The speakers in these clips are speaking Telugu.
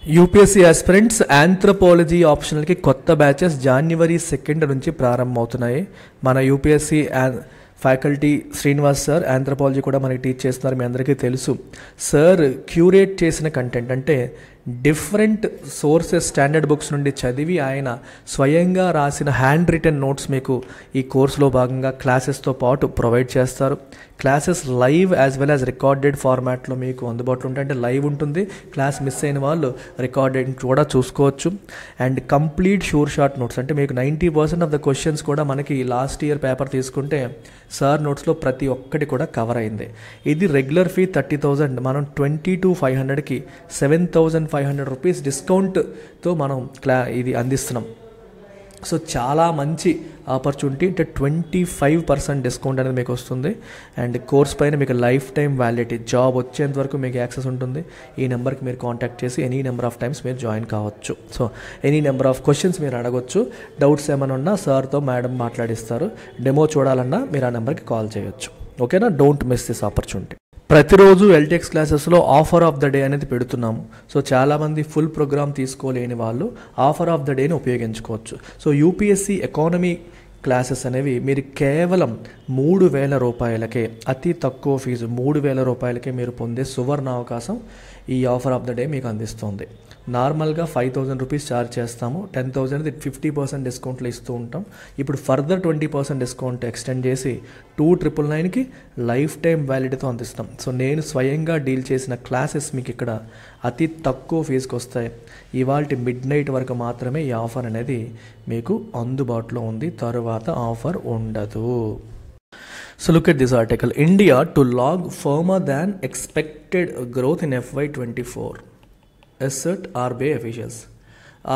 యూపీఎస్సీ ఆస్పిరెంట్స్ ఆంథ్రోపాలజీ ఆప్షనల్కి కొత్త బ్యాచెస్ January 2 నుంచి ప్రారంభమవుతున్నాయి. మన UPSC faculty Srinivas sir anthropology కూడా మనకి టీచ్ చేస్తున్నారు. మీ అందరికీ తెలుసు. సార్ క్యూరేట్ చేసిన కంటెంట్ అంటే డిఫరెంట్ సోర్సెస్ స్టాండర్డ్ బుక్స్ నుండి చదివి ఆయన స్వయంగా రాసిన హ్యాండ్ రిటన్ నోట్స్ మీకు ఈ కోర్సులో భాగంగా క్లాసెస్తో పాటు ప్రొవైడ్ చేస్తారు. Classes live as well as recorded ఫార్మాట్లో మీకు అందుబాటులో ఉంటాయి. అంటే లైవ్ ఉంటుంది, క్లాస్ మిస్ అయిన వాళ్ళు రికార్డెడ్ కూడా చూసుకోవచ్చు. And complete sure short notes అంటే మీకు 90% ఆఫ్ ద క్వశ్చన్స్ కూడా మనకి లాస్ట్ ఇయర్ పేపర్ తీసుకుంటే సార్ నోట్స్లో ప్రతి ఒక్కటి కూడా కవర్ అయింది. ఇది రెగ్యులర్ ఫీ 30,000, మనం 22,500కి 7,500 రూపీస్ డిస్కౌంట్తో మనం ఇది అందిస్తున్నాం. సో చాలా మంచి ఆపర్చునిటీ. అంటే 25% డిస్కౌంట్ అనేది మీకు వస్తుంది. అండ్ కోర్స్ పైన మీకు లైఫ్ టైం వ్యాలిడిటీ, జాబ్ వచ్చేంత వరకు మీకు యాక్సెస్ ఉంటుంది. ఈ నెంబర్కి మీరు కాంటాక్ట్ చేసి ఎనీ నెంబర్ ఆఫ్ టైమ్స్ మీరు జాయిన్ కావచ్చు. So any number of questions మీరు అడగొచ్చు. డౌట్స్ ఏమైనా ఉన్నా సార్తో మేడం మాట్లాడిస్తారు. డెమో చూడాలన్నా మీరు ఆ నెంబర్కి కాల్ చేయొచ్చు. ఓకేనా? Don't miss this opportunity. ప్రతిరోజు ఎల్టెక్స్ క్లాసెస్లో ఆఫర్ ఆఫ్ ద డే అనేది పెడుతున్నాము. సో చాలామంది ఫుల్ ప్రోగ్రామ్ తీసుకోలేని వాళ్ళు ఆఫర్ ఆఫ్ ద డేని ఉపయోగించుకోవచ్చు. సో యూపీఎస్సీ ఎకానమీ క్లాసెస్ అనేవి మీరు కేవలం 3,000 రూపాయలకే, అతి తక్కువ ఫీజు 3,000 రూపాయలకే మీరు పొందే సువర్ణ అవకాశం ఈ ఆఫర్ ఆఫ్ ద డే మీకు అందిస్తుంది. నార్మల్గా 5,000 రూపీస్ ఛార్జ్ చేస్తాము. 10,000 50% డిస్కౌంట్లు ఇస్తూ ఉంటాం. ఇప్పుడు ఫర్దర్ 20% డిస్కౌంట్ ఎక్స్టెండ్ చేసి 2,999కి లైఫ్ టైం వ్యాలిడిటీతో అందిస్తాం. సో నేను స్వయంగా డీల్ చేసిన క్లాసెస్ మీకు ఇక్కడ అతి తక్కువ ఫీజుకి వస్తాయి. ఇవాళ midnight వరకు మాత్రమే ఈ ఆఫర్ అనేది మీకు అందుబాటులో ఉంది. తరువాత ఆఫర్ ఉండదు. So look at this article. India to log firmer than expected growth in FY24. Assert RBI officials.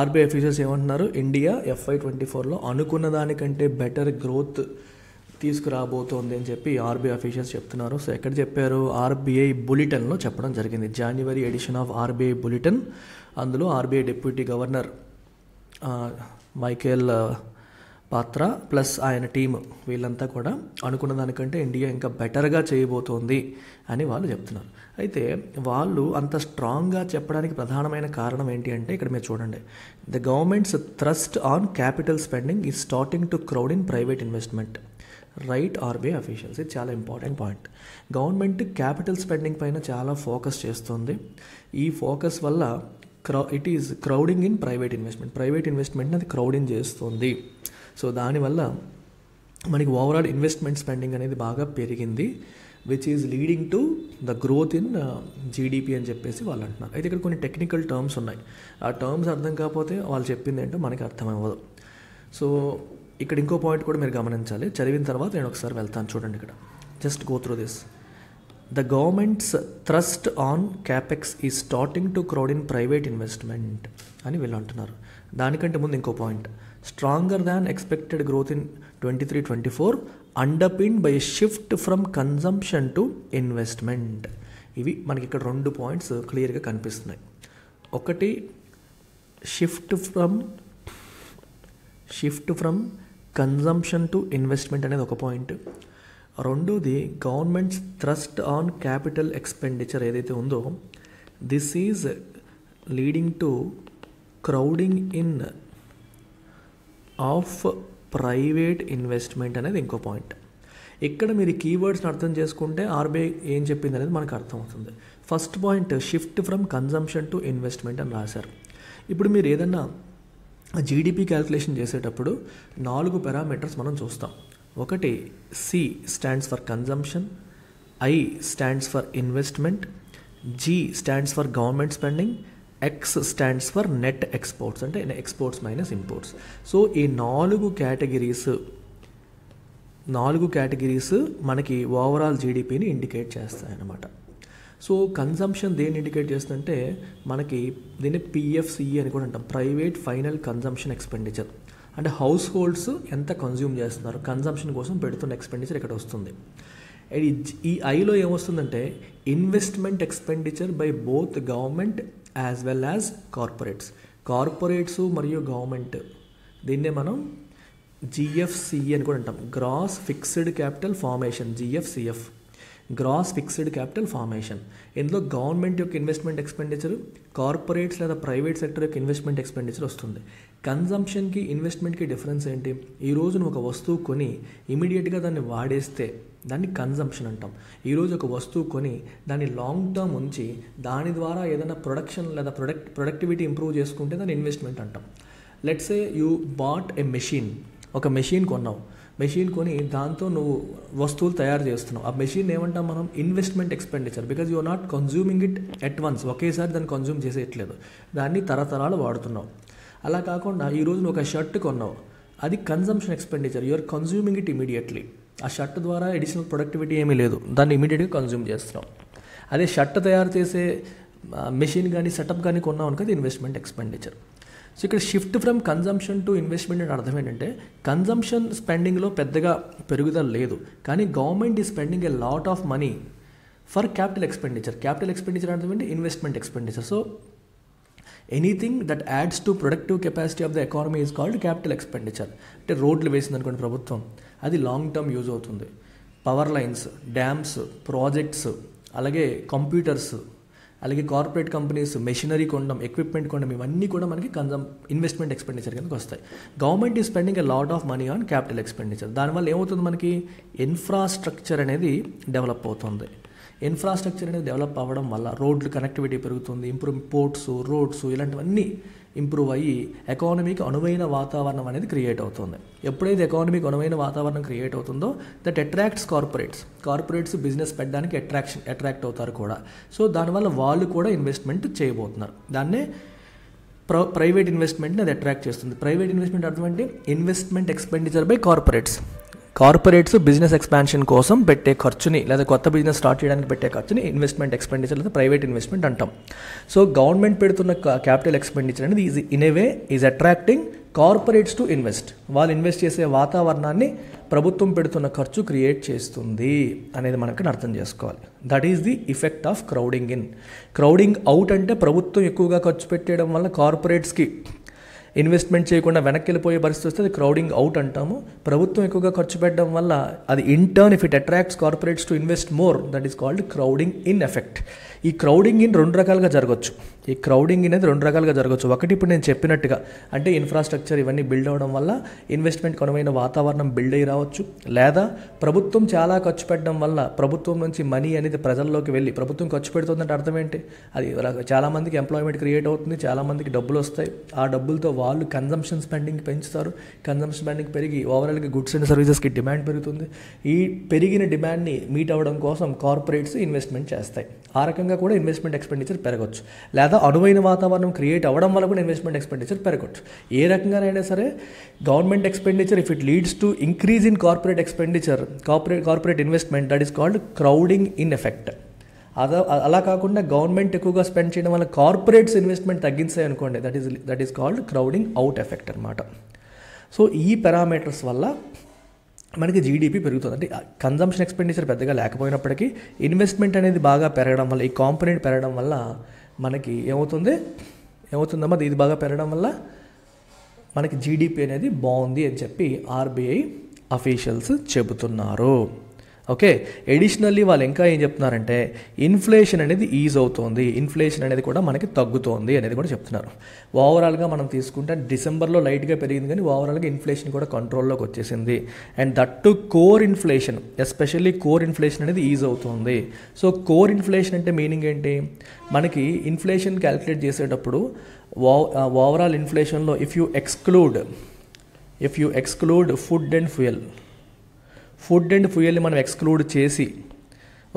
RBI officials ఏమంటున్నారు? ఇండియా FY24లో అనుకున్న దానికంటే బెటర్ గ్రోత్ తీసుకురాబోతోంది అని చెప్పి ఆర్బీఐ అఫీషియల్స్ చెప్తున్నారు. సో ఎక్కడ చెప్పారు? ఆర్బీఐ బులెటిన్లో చెప్పడం జరిగింది. January edition of RBI bulletin. అందులో RBI deputy governor Michael Patra plus ఆయన టీము వీళ్ళంతా కూడా అనుకున్న దానికంటే ఇండియా ఇంకా బెటర్గా చేయబోతోంది అని వాళ్ళు చెప్తున్నారు. అయితే వాళ్ళు అంత స్ట్రాంగ్గా చెప్పడానికి ప్రధానమైన కారణం ఏంటి అంటే ఇక్కడ మీరు చూడండి. The government's thrust on capital spending is starting to crowd in private investment. Right RBI officials. ఇది చాలా important point. Government capital spending పైన చాలా ఫోకస్ చేస్తుంది. ఈ ఫోకస్ వల్ల it is crowding in private investment. Private ఇన్వెస్ట్మెంట్ని అది క్రౌడింగ్ చేస్తుంది. సో దానివల్ల మనకి ఓవరాల్ ఇన్వెస్ట్మెంట్ స్పెండింగ్ అనేది బాగా పెరిగింది, which is leading to the growth in GDP అని చెప్పేసి వాళ్ళు అంటున్నారు. అయితే ఇక్కడ కొన్ని టెక్నికల్ టర్మ్స్ ఉన్నాయి. ఆ టర్మ్స్ అర్థం కాకపోతే వాళ్ళు చెప్పింది ఏంటో మనకి అర్థమవ్వదు. సో ఇక్కడ ఇంకో పాయింట్ కూడా మీరు గమనించాలి. చదివిన తర్వాత నేను ఒకసారి వెళ్తాను. చూడండి ఇక్కడ. Just go through this. The government's thrust on capex is starting to crowd in private investment అని వీళ్ళు అంటున్నారు. దానికంటే ముందు ఇంకో point. Stronger than expected growth in 23-24 underpinned by shift from consumption to investment. ఇవి మనకి ఇక్కడ 2 పాయింట్స్ క్లియర్గా కనిపిస్తున్నాయి. ఒకటి shift from consumption to investment అనేది ఒక పాయింట్. రెండోది government's thrust on capital expenditure ఏదైతే ఉందో this is leading to crowding in of private investment అనేది ఇంకో పాయింట్. ఇక్కడ మీరు కీవర్డ్స్ని అర్థం చేసుకుంటే ఆర్బీఐ ఏం చెప్పింది అనేది మనకు అర్థమవుతుంది. First point shift from consumption to investment అని రాశారు. ఇప్పుడు మీరు ఏదన్నా జీడిపి క్యాల్కులేషన్ చేసేటప్పుడు 4 పారామీటర్స్ మనం చూస్తాం. ఒకటి C stands for consumption, I stands for investment, G stands for government spending, X stands for net exports అంటే ఎక్స్పోర్ట్స్ మైనస్ ఇంపోర్ట్స్. సో ఈ 4 కేటగిరీస్ మనకి ఓవరాల్ జీడిపిని ఇండికేట్ చేస్తాయి అన్నమాట. సో కన్జంప్షన్ దేన్ని ఇండికేట్ చేస్తుందంటే మనకి దీన్ని పిఎఫ్సిఈ అని కూడా అంటాం, ప్రైవేట్ ఫైనల్ కన్జంప్షన్ ఎక్స్పెండిచర్. అంటే హౌస్ హోల్డ్స్ ఎంత కన్జ్యూమ్ చేస్తున్నారు, కన్జంప్షన్ కోసం పెడుతున్న ఎక్స్పెండిచర్ ఇక్కడ వస్తుంది. ఈ ఐలో ఏమొస్తుందంటే investment expenditure by both government as well as corporates మరియు గవర్నమెంట్. దీన్నే మనం జిఎఫ్సిఈ అని కూడా అంటాం, gross fixed capital formation, GFCF. Gross fixed capital formation. ఇందులో గవర్నమెంట్ యొక్క ఇన్వెస్ట్మెంట్ ఎక్స్పెండిచర్, కార్పొరేట్స్ లేదా ప్రైవేట్ సెక్టర్ యొక్క ఇన్వెస్ట్మెంట్ ఎక్స్పెండిచర్ వస్తుంది. కన్జంప్షన్కి ఇన్వెస్ట్మెంట్కి డిఫరెన్స్ ఏంటి? ఈరోజు నువ్వు ఒక వస్తువు కొని ఇమీడియట్గా దాన్ని వాడేస్తే దాన్ని కన్జంప్షన్ అంటాం. ఈరోజు ఒక వస్తువు కొని దాన్ని లాంగ్ టర్మ్ ఉంచి దాని ద్వారా ఏదైనా ప్రొడక్షన్ లేదా ప్రొడక్టివిటీ ఇంప్రూవ్ చేసుకుంటే దాన్ని ఇన్వెస్ట్మెంట్ అంటాం. Let's say you bat a machine. ఒక మెషిన్ కొన్నావు, మెషిన్ కొని దాంతో నువ్వు వస్తువులు తయారు చేస్తున్నావు. ఆ మెషిన్ ఏమంటాం మనం? Investment expenditure. Because you are not consuming it at once, ఒకేసారి దాన్ని కన్జ్యూమ్ చేసేయట్లేదు, దాన్ని తరతరాలు వాడుతున్నావు. అలా కాకుండా ఈరోజు నువ్వు ఒక షర్ట్ కొన్నావు, అది consumption expenditure, you are consuming it immediately. ఆ షర్ట్ ద్వారా అడిషనల్ ప్రొడక్టివిటీ ఏమీ లేదు, దాన్ని ఇమీడియట్గా కన్జ్యూమ్ చేస్తున్నాం. అదే షర్ట్ తయారు చేసే మెషిన్ కానీ సెటప్ కానీ కొన్నావు అనుకో, అది ఇన్వెస్ట్మెంట్ ఎక్స్పెండిచర్. సో ఇక్కడ shift from consumption to investment అంటే అర్థం ఏంటంటే, కన్జంప్షన్ స్పెండింగ్లో పెద్దగా పెరుగుదల లేదు, కానీ government is spending a lot of money for capital expenditure. Capital expenditure అర్థం ఏంటి? Investment expenditure. So anything that ads to productive capacity of the economy is called capital expenditure. అంటే రోడ్లు వేసింది అనుకోండి ప్రభుత్వం, అది లాంగ్ టర్మ్ యూజ్ అవుతుంది. పవర్ లైన్స్, డ్యామ్స్, ప్రాజెక్ట్స్, అలాగే కంప్యూటర్స్, అలాగే కార్పొరేట్ కంపెనీస్ మెషినరీ కొనడం, ఎక్విప్మెంట్ కొనడం, ఇవన్నీ కూడా మనకి ఇన్వెస్ట్మెంట్ ఎక్స్పెండిచర్ కిందకి వస్తాయి. Government is spending a lot of money on capital expenditure. దానివల్ల ఏమవుతుంది? మనకి ఇన్ఫ్రాస్ట్రక్చర్ అనేది డెవలప్ అవుతుంది. ఇన్ఫ్రాస్ట్రక్చర్ అనేది డెవలప్ అవ్వడం వల్ల రోడ్లు కనెక్టివిటీ పెరుగుతుంది, పోర్ట్స్, రోడ్స్ ఇలాంటివన్నీ ఇంప్రూవ్ అయ్యి ఎకానమీకి అనువైన వాతావరణం అనేది క్రియేట్ అవుతుంది. ఎప్పుడైతే ఎకానమీకి అనువైన వాతావరణం క్రియేట్ అవుతుందో దట్ అట్రాక్ట్స్ కార్పొరేట్స్ బిజినెస్ పెట్టడానికి అట్రాక్ట్ అవుతారు కూడా. సో దానివల్ల వాళ్ళు కూడా ఇన్వెస్ట్మెంట్ చేయబోతున్నారు. దాన్నే ప్రైవేట్ ఇన్వెస్ట్మెంట్ని అది అట్రాక్ట్ చేస్తుంది. ప్రైవేట్ ఇన్వెస్ట్మెంట్ అర్థం ఏంటి? Investment expenditure by corporates business expansion కోసం పెట్టే ఖర్చుని లేదా కొత్త బిజినెస్ స్టార్ట్ చేయడానికి పెట్టే ఖర్చుని ఇన్వెస్ట్మెంట్ ఎక్స్పెండిచర్ లేదా ప్రైవేట్ ఇన్వెస్ట్మెంట్ అంటాం. సో గవర్నమెంట్ పెడుతున్న క్యాపిటల్ ఎక్స్పెండిచర్ అనేది in a way is attracting corporates to invest. వాళ్ళు ఇన్వెస్ట్ చేసే వాతావరణాన్ని ప్రభుత్వం పెడుతున్న ఖర్చు క్రియేట్ చేస్తుంది అనేది మనకి అర్థం చేసుకోవాలి. That is the effect of crowding in. Crowding out అంటే ప్రభుత్వం ఎక్కువగా ఖర్చు పెట్టేయడం వల్ల కార్పొరేట్స్కి ఇన్వెస్ట్మెంట్ చేయకుండా వెనక్కి వెళ్ళిపోయే పరిస్థితి వస్తే అది క్రౌడింగ్ అవుట్ అంటాము. ప్రభుత్వం ఎక్కువగా ఖర్చు పెట్టడం వల్ల అది in turn if it attracts corporates to invest more, that is called crowding in effect. ఈ క్రౌడింగ్ ఇన్ రెండు రకాలుగా జరగవచ్చు. ఒకటి ఇప్పుడు నేను చెప్పినట్టుగా అంటే ఇన్ఫ్రాస్ట్రక్చర్ ఇవన్నీ బిల్డ్ అవ్వడం వల్ల ఇన్వెస్ట్మెంట్ అనువైన వాతావరణం బిల్డ్ అయ్యి రావచ్చు. లేదా ప్రభుత్వం చాలా ఖర్చు పెట్టడం వల్ల ప్రభుత్వం నుంచి మనీ అనేది ప్రజల్లోకి వెళ్ళి, ప్రభుత్వం ఖర్చు పెడుతుందంటే అర్థం ఏంటి? అది చాలామందికి ఎంప్లాయ్మెంట్ క్రియేట్ అవుతుంది, చాలామందికి డబ్బులు వస్తాయి. ఆ డబ్బులతో వాళ్ళు కన్జంప్షన్ స్పెండింగ్ పెంచుతారు. కన్జంప్షన్ స్పెండింగ్ పెరిగి ఓవరాల్గా గుడ్స్ అండ్ సర్వీసెస్కి డిమాండ్ పెరుగుతుంది. ఈ పెరిగిన డిమాండ్ని మీట్ అవ్వడం కోసం కార్పొరేట్స్ ఇన్వెస్ట్మెంట్ చేస్తాయి. ఆ రకంగా కూడా ఇన్వెస్ట్మెంట్ ఎక్స్పెండిచర్ పెరగవచ్చు. లేదా అనువైన వాతావరణం క్రియేట్ అవ్వడం వల్ల కూడా ఇన్వెస్ట్మెంట్ ఎక్స్పెండిచర్ పెరగవచ్చు. ఏ రకంగానైనా సరే government expenditure if it leads to increase in corporate expenditure, corporate investment, that is called crowding in effect. అలా కాకుండా గవర్నమెంట్ ఎక్కువగా స్పెండ్ చేయడం వల్ల కార్పొరేట్స్ ఇన్వెస్ట్మెంట్ తగ్గించాయి అనుకోండి, that is called crowding out effect అనమాట. సో ఈ పారామీటర్స్ వల్ల మనకి జీడిపి పెరుగుతుంది. అంటే కన్జంప్షన్ ఎక్స్పెండిచర్ పెద్దగా లేకపోయినప్పటికీ ఇన్వెస్ట్మెంట్ అనేది బాగా పెరగడం వల్ల, ఈ కాంపోనెంట్ పెరగడం వల్ల మనకి ఏమవుతుందమ్మా, ఇది బాగా పెరగడం వల్ల మనకి జీడిపి అనేది బాగుంది అని చెప్పి ఆర్బీఐ అఫీషియల్స్ చెబుతున్నారు. ఓకే, ఎడిషనల్లీ వాళ్ళు ఇంకా ఏం చెప్తున్నారంటే ఇన్ఫ్లేషన్ అనేది ఈజ్ అవుతుంది, ఇన్ఫ్లేషన్ అనేది కూడా మనకి తగ్గుతోంది అనేది కూడా చెప్తున్నారు. ఓవరాల్గా మనం తీసుకుంటే డిసెంబర్లో లైట్గా పెరిగింది, కానీ ఓవరాల్గా ఇన్ఫ్లేషన్ కూడా కంట్రోల్లోకి వచ్చేసింది. And that to core inflation, especially core inflation అనేది ఈజ్ అవుతుంది. సో కోర్ ఇన్ఫ్లేషన్ అంటే మీనింగ్ ఏంటి? మనకి ఇన్ఫ్లేషన్ క్యాలిక్యులేట్ చేసేటప్పుడు ఓవరాల్ ఇన్ఫ్లేషన్లో if you exclude food and ఫ్యూయల్ని మనం ఎక్స్క్లూడ్ చేసి,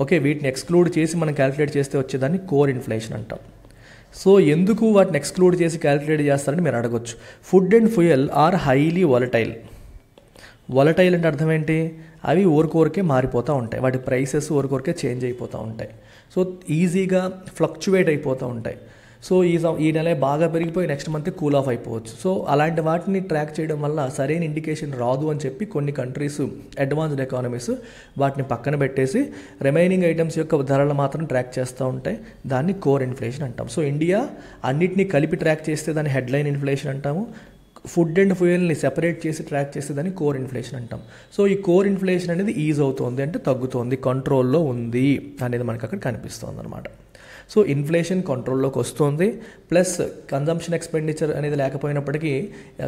ఓకే, వీటిని ఎక్స్క్లూడ్ చేసి మనం క్యాలిక్యులేట్ చేస్తే వచ్చేదాన్ని కోర్ ఇన్ఫ్లేషన్ అంటాం. సో ఎందుకు వాటిని ఎక్స్క్లూడ్ చేసి క్యాలిక్యులేట్ చేస్తారని మీరు అడగొచ్చు. Food and fuel are highly volatile అంటే అర్థం ఏంటి? అవి ఊరికే మారిపోతూ ఉంటాయి, వాటి ప్రైసెస్ ఊరికే చేంజ్ అయిపోతూ ఉంటాయి. సో ఈజీగా ఫ్లక్చువేట్ అయిపోతూ ఉంటాయి. సో ఈ నెల బాగా పెరిగిపోయి నెక్స్ట్ మంత్ కూల్ ఆఫ్ అయిపోవచ్చు. సో అలాంటి వాటిని ట్రాక్ చేయడం వల్ల సరైన ఇండికేషన్ రాదు అని చెప్పి కొన్ని కంట్రీస్, అడ్వాన్స్డ్ ఎకానమీస్ వాటిని పక్కన పెట్టేసి రిమైనింగ్ ఐటమ్స్ యొక్క ధరలు మాత్రం ట్రాక్ చేస్తూ ఉంటాయి. దాన్ని కోర్ ఇన్ఫ్లేషన్ అంటాం. సో ఇండియా అన్నిటినీ కలిపి ట్రాక్ చేస్తే దాన్ని హెడ్లైన్ ఇన్ఫ్లేషన్ అంటాము. ఫుడ్ అండ్ ఫ్యూయల్ని సెపరేట్ చేసి ట్రాక్ చేసేదాన్ని కోర్ ఇన్ఫ్లేషన్ అంటాం. సో ఈ కోర్ ఇన్ఫ్లేషన్ అనేది ఈజ్ అవుతుంది, అంటే తగ్గుతోంది, కంట్రోల్లో ఉంది అనేది మనకు అక్కడ కనిపిస్తుంది అనమాట. సో ఇన్ఫ్లేషన్ కంట్రోల్లోకి వస్తుంది, ప్లస్ కన్జంప్షన్ ఎక్స్పెండిచర్ అనేది లేకపోయినప్పటికీ,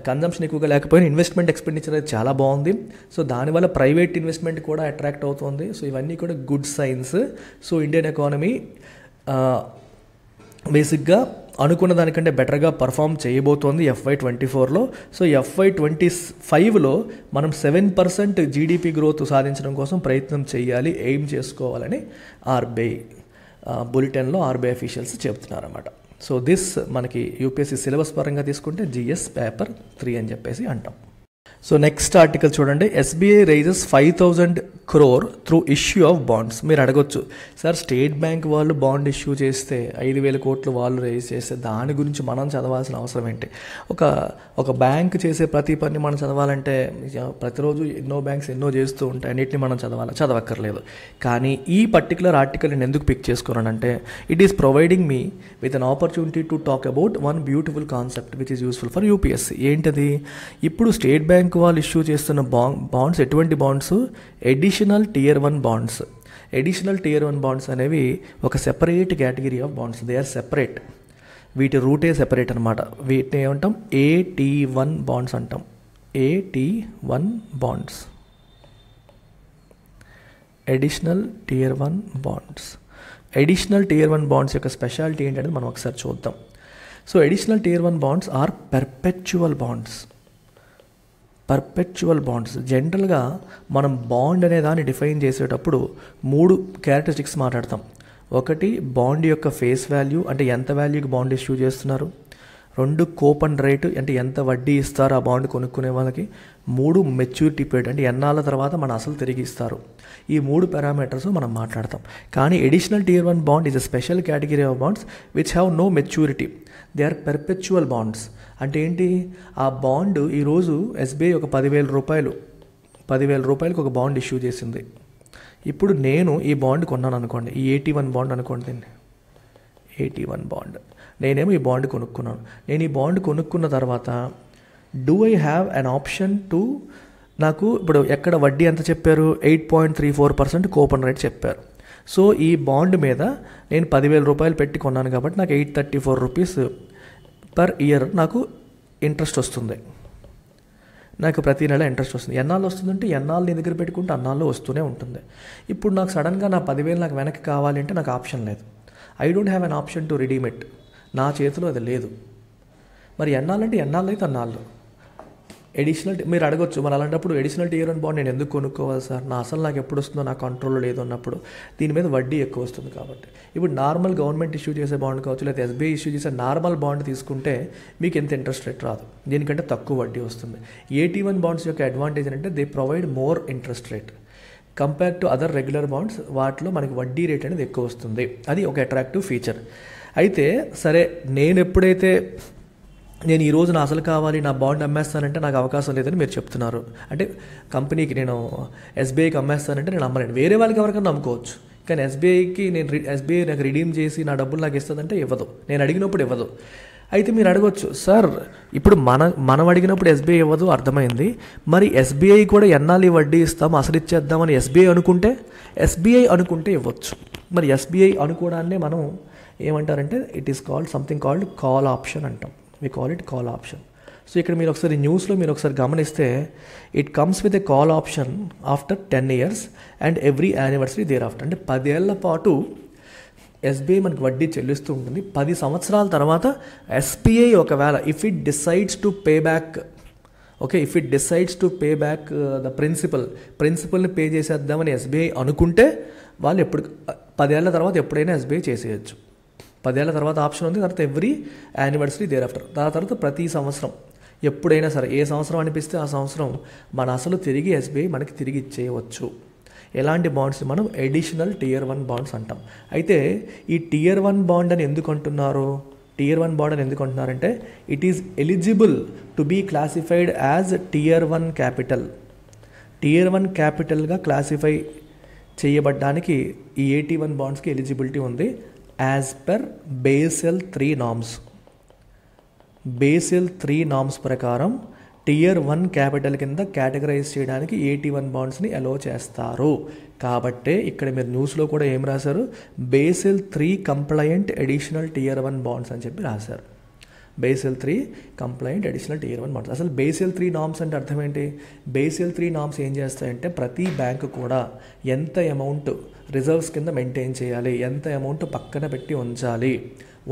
కన్జంప్షన్ ఎక్కువగా లేకపోయినా ఇన్వెస్ట్మెంట్ ఎక్స్పెండిచర్ అనేది చాలా బాగుంది. సో దానివల్ల ప్రైవేట్ ఇన్వెస్ట్మెంట్ కూడా అట్రాక్ట్ అవుతుంది. సో ఇవన్నీ కూడా good science. So Indian economy బేసిక్గా అనుకున్న దానికంటే బెటర్గా పర్ఫామ్ చేయబోతోంది FY24లో. సో FY25లో మనం 7% జీడిపి గ్రోత్ సాధించడం కోసం ప్రయత్నం చేయాలి, ఎయిమ్ చేసుకోవాలని ఆర్బీఐ బులెటిన్లో ఆర్బీఐ అఫీషియల్స్ చెప్తున్నారన్నమాట. సో దిస్ మనకి యూపీఎస్సీ సిలబస్ పరంగా తీసుకుంటే GS పేపర్ 3 అని చెప్పేసి అంటాం. సో నెక్స్ట్ ఆర్టికల్ చూడండి, SBI raises 5,000 crore through issue of bonds. మీరు అడగొచ్చు, సార్ స్టేట్ బ్యాంక్ వాళ్ళు బాండ్ ఇష్యూ చేస్తే 5,000 కోట్లు వాళ్ళు రైజ్ చేస్తే దాని గురించి మనం చదవాల్సిన అవసరం ఏంటి? ఒక బ్యాంక్ చేసే ప్రతి పని మనం చదవాలంటే ప్రతిరోజు ఎన్నో బ్యాంక్స్ ఎన్నో చేస్తూ ఉంటాయి, అన్నిటిని మనం చదవక్కర్లేదు. కానీ ఈ పర్టికులర్ ఆర్టికల్ నేను ఎందుకు పిక్ చేసుకున్నానంటే, it is providing me with an opportunity to talk about one beautiful concept which is useful for UPSC. ఏంటది? ఇప్పుడు స్టేట్ బ్యాంక్ వాళ్ళు ఇష్యూ చేస్తున్న బాండ్స్ ఎటువంటి bonds? Additional tier 1 bonds. Additional tier 1 bonds అనేవి ఒక separate category of bonds. They are separate, వీటి రూటే సెపరేట్ అనమాట. వీటిని ఏమంటాం? AT1 బాండ్స్ అంటాం. AT1 bonds, additional tier 1 bonds. Additional tier 1 bonds యొక్క స్పెషాలిటీ ఏంటంటే మనం ఒకసారి చూద్దాం. So additional tier 1 bonds are perpetual bonds. Perpetual bonds జనరల్గా మనం బాండ్ అనే దాన్ని డిఫైన్ చేసేటప్పుడు 3 క్యారెక్టరిస్టిక్స్ మాట్లాడతాం. ఒకటి, బాండ్ యొక్క ఫేస్ వాల్యూ, అంటే ఎంత వాల్యూకి బాండ్ ఇష్యూ చేస్తున్నారు. 2, కూపన్ రేటు, అంటే ఎంత వడ్డీ ఇస్తారు ఆ బాండ్ కొనుక్కునే వాళ్ళకి. 3, మెచ్యూరిటీ పీరియడ్, అంటే ఎన్నాళ్ళ తర్వాత మన అసలు తిరిగి ఇస్తారు. ఈ 3 పారామీటర్స్ మనం మాట్లాడతాం. కానీ additional tier 1 bond is a special category of bonds which have no maturity. They are perpetual bonds. అంటే ఏంటి? ఆ బాండ్ ఈరోజు SBI ఒక 10,000 రూపాయలకు ఒక బాండ్ ఇష్యూ చేసింది. ఇప్పుడు నేను ఈ బాండ్ కొన్నాను అనుకోండి, ఈ AT1 బాండ్ అనుకోండి, దీన్ని AT1 బాండ్. నేనేమో ఈ బాండ్ కొనుక్కున్నాను. నేను ఈ బాండ్ కొనుక్కున్న తర్వాత do I have an option to, నాకు ఇప్పుడు ఎక్కడ వడ్డీ ఎంత చెప్పారు? 8.34% కూపన్ రేట్ చెప్పారు. సో ఈ బాండ్ మీద నేను 10,000 రూపాయలు పెట్టి కొన్నాను కాబట్టి నాకు 834 రూపీస్ పర్ ఇయర్ నాకు ఇంట్రెస్ట్ వస్తుంది. నాకు ప్రతి నెల ఇంట్రెస్ట్ వస్తుంది. ఎన్నాళ్ళు వస్తుందంటే ఎన్నాళ్ళు నీ దగ్గర పెట్టుకుంటే అన్నాళ్ళు వస్తూనే ఉంటుంది. ఇప్పుడు నాకు సడన్గా నా 10,000 నాకు వెనక్కి కావాలి అంటే నాకు ఆప్షన్ లేదు. I don't have an option to redeem it. నా చేతిలో అది లేదు. మరి ఎన్నాళ్ళంటే ఎన్నాళ్ళు అయితే అన్నాళ్ళు. ఎడిషనల్ మీరు అడగొచ్చు, మరి అలాంటప్పుడు ఎడిషనల్ టియర్ 1 బాండ్ నేను ఎందుకు కొనుక్కోవాలి సార్? నా అసలు నాకు ఎప్పుడు వస్తుందో నా కంట్రోల్లో లేదు అన్నప్పుడు దీని మీద వడ్డీ ఎక్కువ వస్తుంది కాబట్టి. ఇప్పుడు నార్మల్ గవర్నమెంట్ ఇష్యూ చేసే బాండ్ కావచ్చు, లేదా SBI ఇష్యూ చేసే నార్మల్ బాండ్ తీసుకుంటే మీకు ఎంత ఇంట్రెస్ట్ రేట్ రాదు, దీనికంటే తక్కువ వడ్డీ వస్తుంది. AT1 బాండ్స్ యొక్క అడ్వాంటేజ్ అంటే they provide more interest rate compare to other regular bonds. వాటిలో మనకి వడ్డీ రేట్ అనేది ఎక్కువ వస్తుంది. అది ఒక అట్రాక్టివ్ ఫీచర్. అయితే సరే, నేను ఈరోజు నా అసలు కావాలి, నా బాండ్ అమ్మేస్తానంటే నాకు అవకాశం లేదని మీరు చెప్తున్నారు. అంటే కంపెనీకి నేను SBIకి అమ్మేస్తానంటే నేను అమ్మలేను. వేరే వాళ్ళకి ఎవరికైనా అమ్ముకోవచ్చు. కానీ SBI నాకు రిడీమ్ చేసి నా డబ్బులు నాకు ఇస్తుందంటే ఇవ్వదు. నేను అడిగినప్పుడు ఇవ్వదు. అయితే మీరు అడగొచ్చు, సార్ ఇప్పుడు మనం అడిగినప్పుడు SBI ఇవ్వదు, అర్థమైంది. మరి SBI కూడా ఎన్నాళ్ళు వడ్డీ ఇస్తాం, అసలు ఇచ్చేద్దామని SBI అనుకుంటే ఇవ్వచ్చు. మరి SBI అనుకోవడాన్నే మనం ఏమంటారంటే it is called something called call option అంటాం. we call it call option. So ఇక్కడ మీరు ఒకసారి న్యూస్లో మీరు ఒకసారి గమనిస్తే it comes with a call option after 10 years and every anniversary thereafter. అంటే 10 ఏళ్ల పాటు SBI మనకి వడ్డీ చెల్లిస్తూ ఉంటుంది. 10 సంవత్సరాల తర్వాత SBI ఒకవేళ if it decides to pay back the ప్రిన్సిపల్ని పే చేసేద్దామని SBI అనుకుంటే వాళ్ళు 10 ఏళ్ల తర్వాత ఎప్పుడైనా SBI చేసేయచ్చు. 10 ఏళ్ల తర్వాత ఆప్షన్ ఉంది. తర్వాత ఎవ్రీ యానివర్సరీ దేర్ ఆఫ్టర్. దాని తర్వాత ప్రతి సంవత్సరం ఎప్పుడైనా సరే, ఏ సంవత్సరం అనిపిస్తే ఆ సంవత్సరం మన అసలు తిరిగి SBI మనకి తిరిగి ఇచ్చేయవచ్చు. ఎలాంటి బాండ్స్? మనం ఎడిషనల్ టియర్ 1 బాండ్స్ అంటాం. అయితే ఈ టియర్ 1 బాండ్ అని ఎందుకు అంటున్నారు? టియర్ 1 బాండ్ అని ఎందుకు అంటున్నారంటే it is eligible to be classified as tier 1 capital. Tier 1 క్యాపిటల్గా క్లాసిఫై చేయబడ్డానికి ఈ AT1 బాండ్స్కి ఎలిజిబిలిటీ ఉంది as per Basel 3 norms. Basel 3 norms ప్రకారం టియర్ 1 క్యాపిటల్ కింద కేటగరైజ్ చేయడానికి AT1 బాండ్స్ని అలో చేస్తారు. కాబట్టే ఇక్కడ మీరు న్యూస్లో కూడా ఏం రాశారు, Basel 3 compliant additional tier 1 bonds అని చెప్పి రాశారు. Basel 3 compliant additional tier 1 bonds. అసలు బేసిల్ 3 నామ్స్ అంటే అర్థం ఏంటి? బేసిల్ 3 నామ్స్ ఏం చేస్తాయంటే ప్రతి బ్యాంకు కూడా ఎంత అమౌంట్ రిజర్వ్స్ కింద మెయింటైన్ చేయాలి, ఎంత అమౌంట్ పక్కన పెట్టి ఉంచాలి,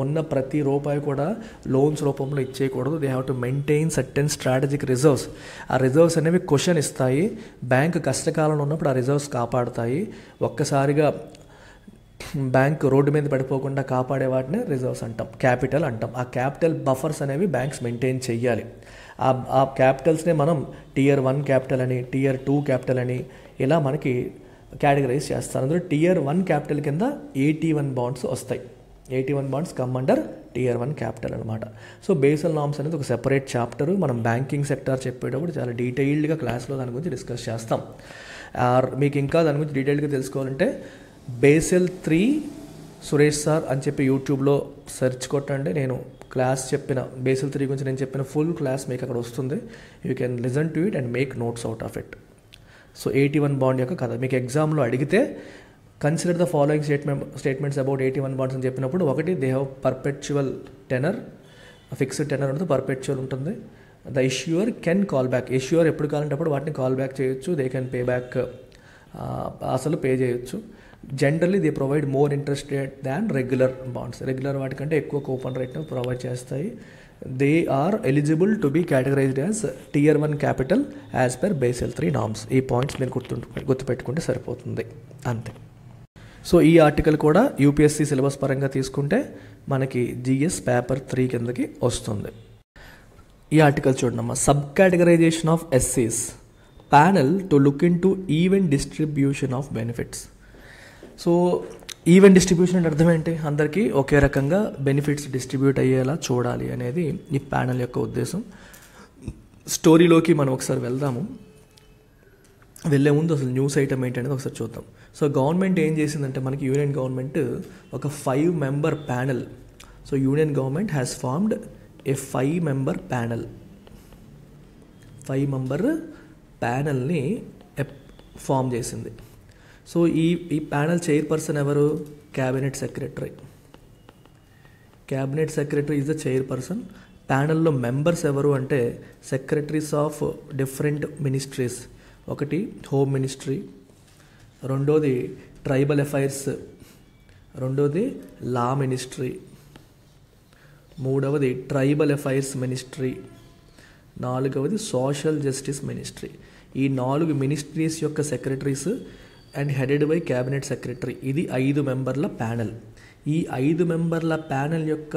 ఉన్న ప్రతి రూపాయి కూడా లోన్స్ రూపంలో ఇచ్చేయకూడదు. They have to maintain certain strategic reserves. ఆ రిజర్వ్స్ అనేవి క్వశ్చన్ ఇస్తాయి, బ్యాంక్ కష్టకాలంలో ఉన్నప్పుడు ఆ రిజర్వ్స్ కాపాడుతాయి. ఒక్కసారిగా బ్యాంక్ రోడ్డు మీద పడిపోకుండా కాపాడే వాటిని రిజర్వ్స్ అంటాం, క్యాపిటల్ అంటాం. ఆ క్యాపిటల్ బఫర్స్ అనేవి బ్యాంక్స్ మెయింటైన్ చేయాలి. ఆ క్యాపిటల్స్నే మనం టియర్ 1 క్యాపిటల్ అని, టియర్ 2 క్యాపిటల్ అని ఇలా మనకి కేటగరైజ్ చేస్తారు. అందులో టియర్ 1 క్యాపిటల్ కింద AT1 బాండ్స్ వస్తాయి. AT1 bonds come under tier 1 capital అనమాట. సో బేసిల్ నామ్స్ అనేది ఒక సెపరేట్ చాప్టర్. మనం బ్యాంకింగ్ సెక్టార్ చెప్పేటప్పుడు చాలా డీటెయిల్డ్గా క్లాస్లో దాని గురించి డిస్కస్ చేస్తాం. మీకు ఇంకా దాని గురించి డీటెయిల్గా తెలుసుకోవాలంటే బేసిల్ 3 సురేష్ సార్ అని చెప్పి యూట్యూబ్లో సెర్చ్ కొట్టండి. నేను క్లాస్ చెప్పిన బేసిల్ 3 గురించి నేను చెప్పిన ఫుల్ క్లాస్ మీకు అక్కడ వస్తుంది. You can listen to it and make notes out of it. So AT1 bond యొక్క కథ మీకు ఎగ్జామ్లో అడిగితే consider the following statements about AT1 bonds అని చెప్పినప్పుడు, ఒకటి they have perpetual tenor, fixed tenor ఉంటుంది, పర్పెచువల్ ఉంటుంది. ద ఇష్యూయర్ కెన్ కాల్ బ్యాక్, ఇష్యూయర్ ఎప్పుడు కావాలంటే అప్పుడు వాటిని కాల్ బ్యాక్ చేయొచ్చు. దే కెన్ పే బ్యాక్, అసలు పే చేయొచ్చు. Generally they provide more interest rate than regular bonds. Regular వాటికంటే ఎక్కువ కూపన్ రేట్ను ప్రొవైడ్ చేస్తాయి. They are eligible to be categorised as tier 1 capital as per Basel 3 norms. ఈ పాయింట్స్ మీరు గుర్తుపెట్టుకుంటే సరిపోతుంది, అంతే. సో ఈ ఆర్టికల్ కూడా UPSC సిలబస్ పరంగా తీసుకుంటే మనకి GS పేపర్ 3 కిందకి వస్తుంది. ఈ ఆర్టికల్ చూడమ్మా, sub categorization of SCs panel to look in to even distribution of benefits. So even distribution అంటే అర్థం ఏంటి? అందరికీ ఒకే రకంగా బెనిఫిట్స్ డిస్ట్రిబ్యూట్ అయ్యేలా చూడాలి అనేది ఈ ప్యానల్ యొక్క ఉద్దేశం. స్టోరీలోకి మనం ఒకసారి వెళ్దాము. వెళ్ళే ముందు అసలు న్యూస్ ఐటమ్ ఏంటి అనేది ఒకసారి చూద్దాం. సో గవర్నమెంట్ ఏం చేసిందంటే మనకి యూనియన్ గవర్నమెంట్ ఒక 5 member panel. So union government has formed a 5 member panel. 5 member ప్యానెల్ని ఫామ్ చేసింది. సో ఈ ప్యానెల్ చైర్పర్సన్ ఎవరు? Cabinet secretary. Cabinet secretary is the chairperson. ప్యానెల్లో మెంబర్స్ ఎవరు అంటే సెక్రటరీస్ ఆఫ్ డిఫరెంట్ మినిస్ట్రీస్. ఒకటి హోమ్ మినిస్ట్రీ, రెండోది ట్రైబల్ అఫైర్స్, రెండోది లా మినిస్ట్రీ, మూడవది ట్రైబల్ అఫైర్స్ మినిస్ట్రీ, నాలుగవది సోషల్ జస్టిస్ మినిస్ట్రీ. ఈ 4 మినిస్ట్రీస్ యొక్క secretaries and headed by cabinet secretary. ఇది 5 మెంబర్ల ప్యానెల్. ఈ 5 మెంబర్ల ప్యానెల్ యొక్క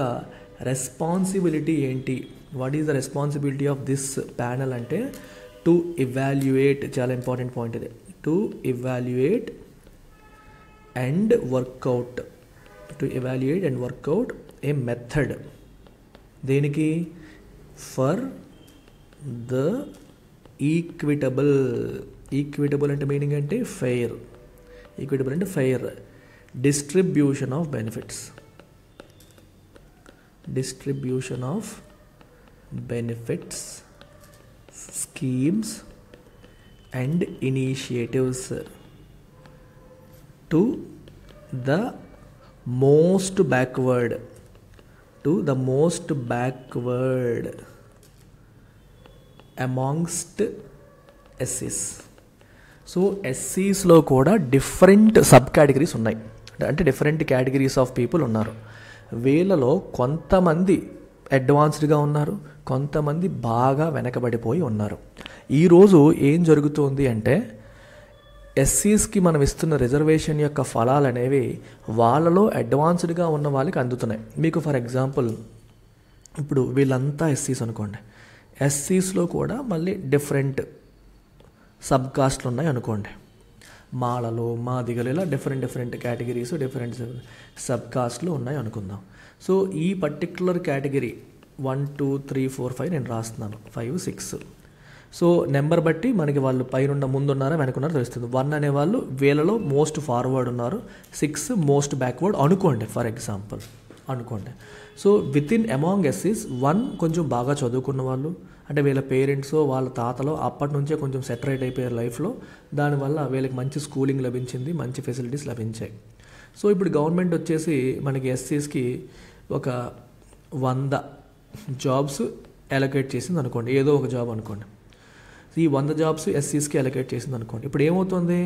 రెస్పాన్సిబిలిటీ ఏంటి? What is the responsibility of this panel అంటే టు ఇవాల్యుయేట్, చాలా ఇంపార్టెంట్ పాయింట్ ఇది, to evaluate and work out, to evaluate and work out a method. దేనికి? For the equitable. ఈక్విటబుల్ అంటే మీనింగ్ అంటే ఫెయిర్. ఈక్విటబుల్ అంటే fair distribution of benefits. Distribution of benefits, schemes and initiatives to the most backward, amongst SCs. So SCsలో కూడా డిఫరెంట్ సబ్ కేటగిరీస్ ఉన్నాయి. అంటే డిఫరెంట్ కేటగిరీస్ ఆఫ్ పీపుల్ ఉన్నారు. వీళ్ళలో కొంతమంది అడ్వాన్స్డ్గా ఉన్నారు, కొంతమంది బాగా వెనకబడిపోయి ఉన్నారు. ఈరోజు ఏం జరుగుతుంది అంటే SCsకి మనం ఇస్తున్న రిజర్వేషన్ యొక్క ఫలాలు అనేవి వాళ్ళలో అడ్వాన్స్డ్గా ఉన్న వాళ్ళకి అందుతున్నాయి. మీకు ఫర్ ఎగ్జాంపుల్ ఇప్పుడు వీళ్ళంతా SCs అనుకోండి, SCsలో కూడా మళ్ళీ డిఫరెంట్ సబ్ కాస్ట్లు ఉన్నాయి అనుకోండి. మాలలు, మాదిగలు, ఇలా డిఫరెంట్ కేటగిరీస్, డిఫరెంట్ సబ్ కాస్ట్లు ఉన్నాయి అనుకుందాం. సో ఈ పర్టిక్యులర్ కేటగిరీ 1 2 3 4 5 నేను రాస్తున్నాను, 5 6. సో నెంబర్ బట్టి మనకి వాళ్ళు పైన ముందున్నారా వెనకున్నారో తెలుస్తుంది. 1 అనేవాళ్ళు వీళ్ళలో మోస్ట్ ఫార్వర్డ్ ఉన్నారు, 6 మోస్ట్ బ్యాక్వర్డ్ అనుకోండి ఫర్ ఎగ్జాంపుల్. అనుకోండి. సో విత్ ఇన్ అమాంగ్ ఎస్సీస్ వన్ కొంచెం బాగా చదువుకున్న వాళ్ళు, అంటే వీళ్ళ పేరెంట్స్ వాళ్ళ తాతలో అప్పటి నుంచే కొంచెం సెటరేట్ అయిపోయారు లైఫ్లో, దానివల్ల వీళ్ళకి మంచి స్కూలింగ్ లభించింది, మంచి ఫెసిలిటీస్ లభించాయి. సో ఇప్పుడు గవర్నమెంట్ వచ్చేసి మనకి ఎస్సీస్కి ఒక 100 జాబ్స్ అలొకేట్ చేసింది అనుకోండి, ఏదో ఒక జాబ్ అనుకోండి. ఈ 100 జాబ్స్ ఎస్సీస్కి అలొకేట్ చేసింది అనుకోండి. ఇప్పుడు ఏమవుతుంది,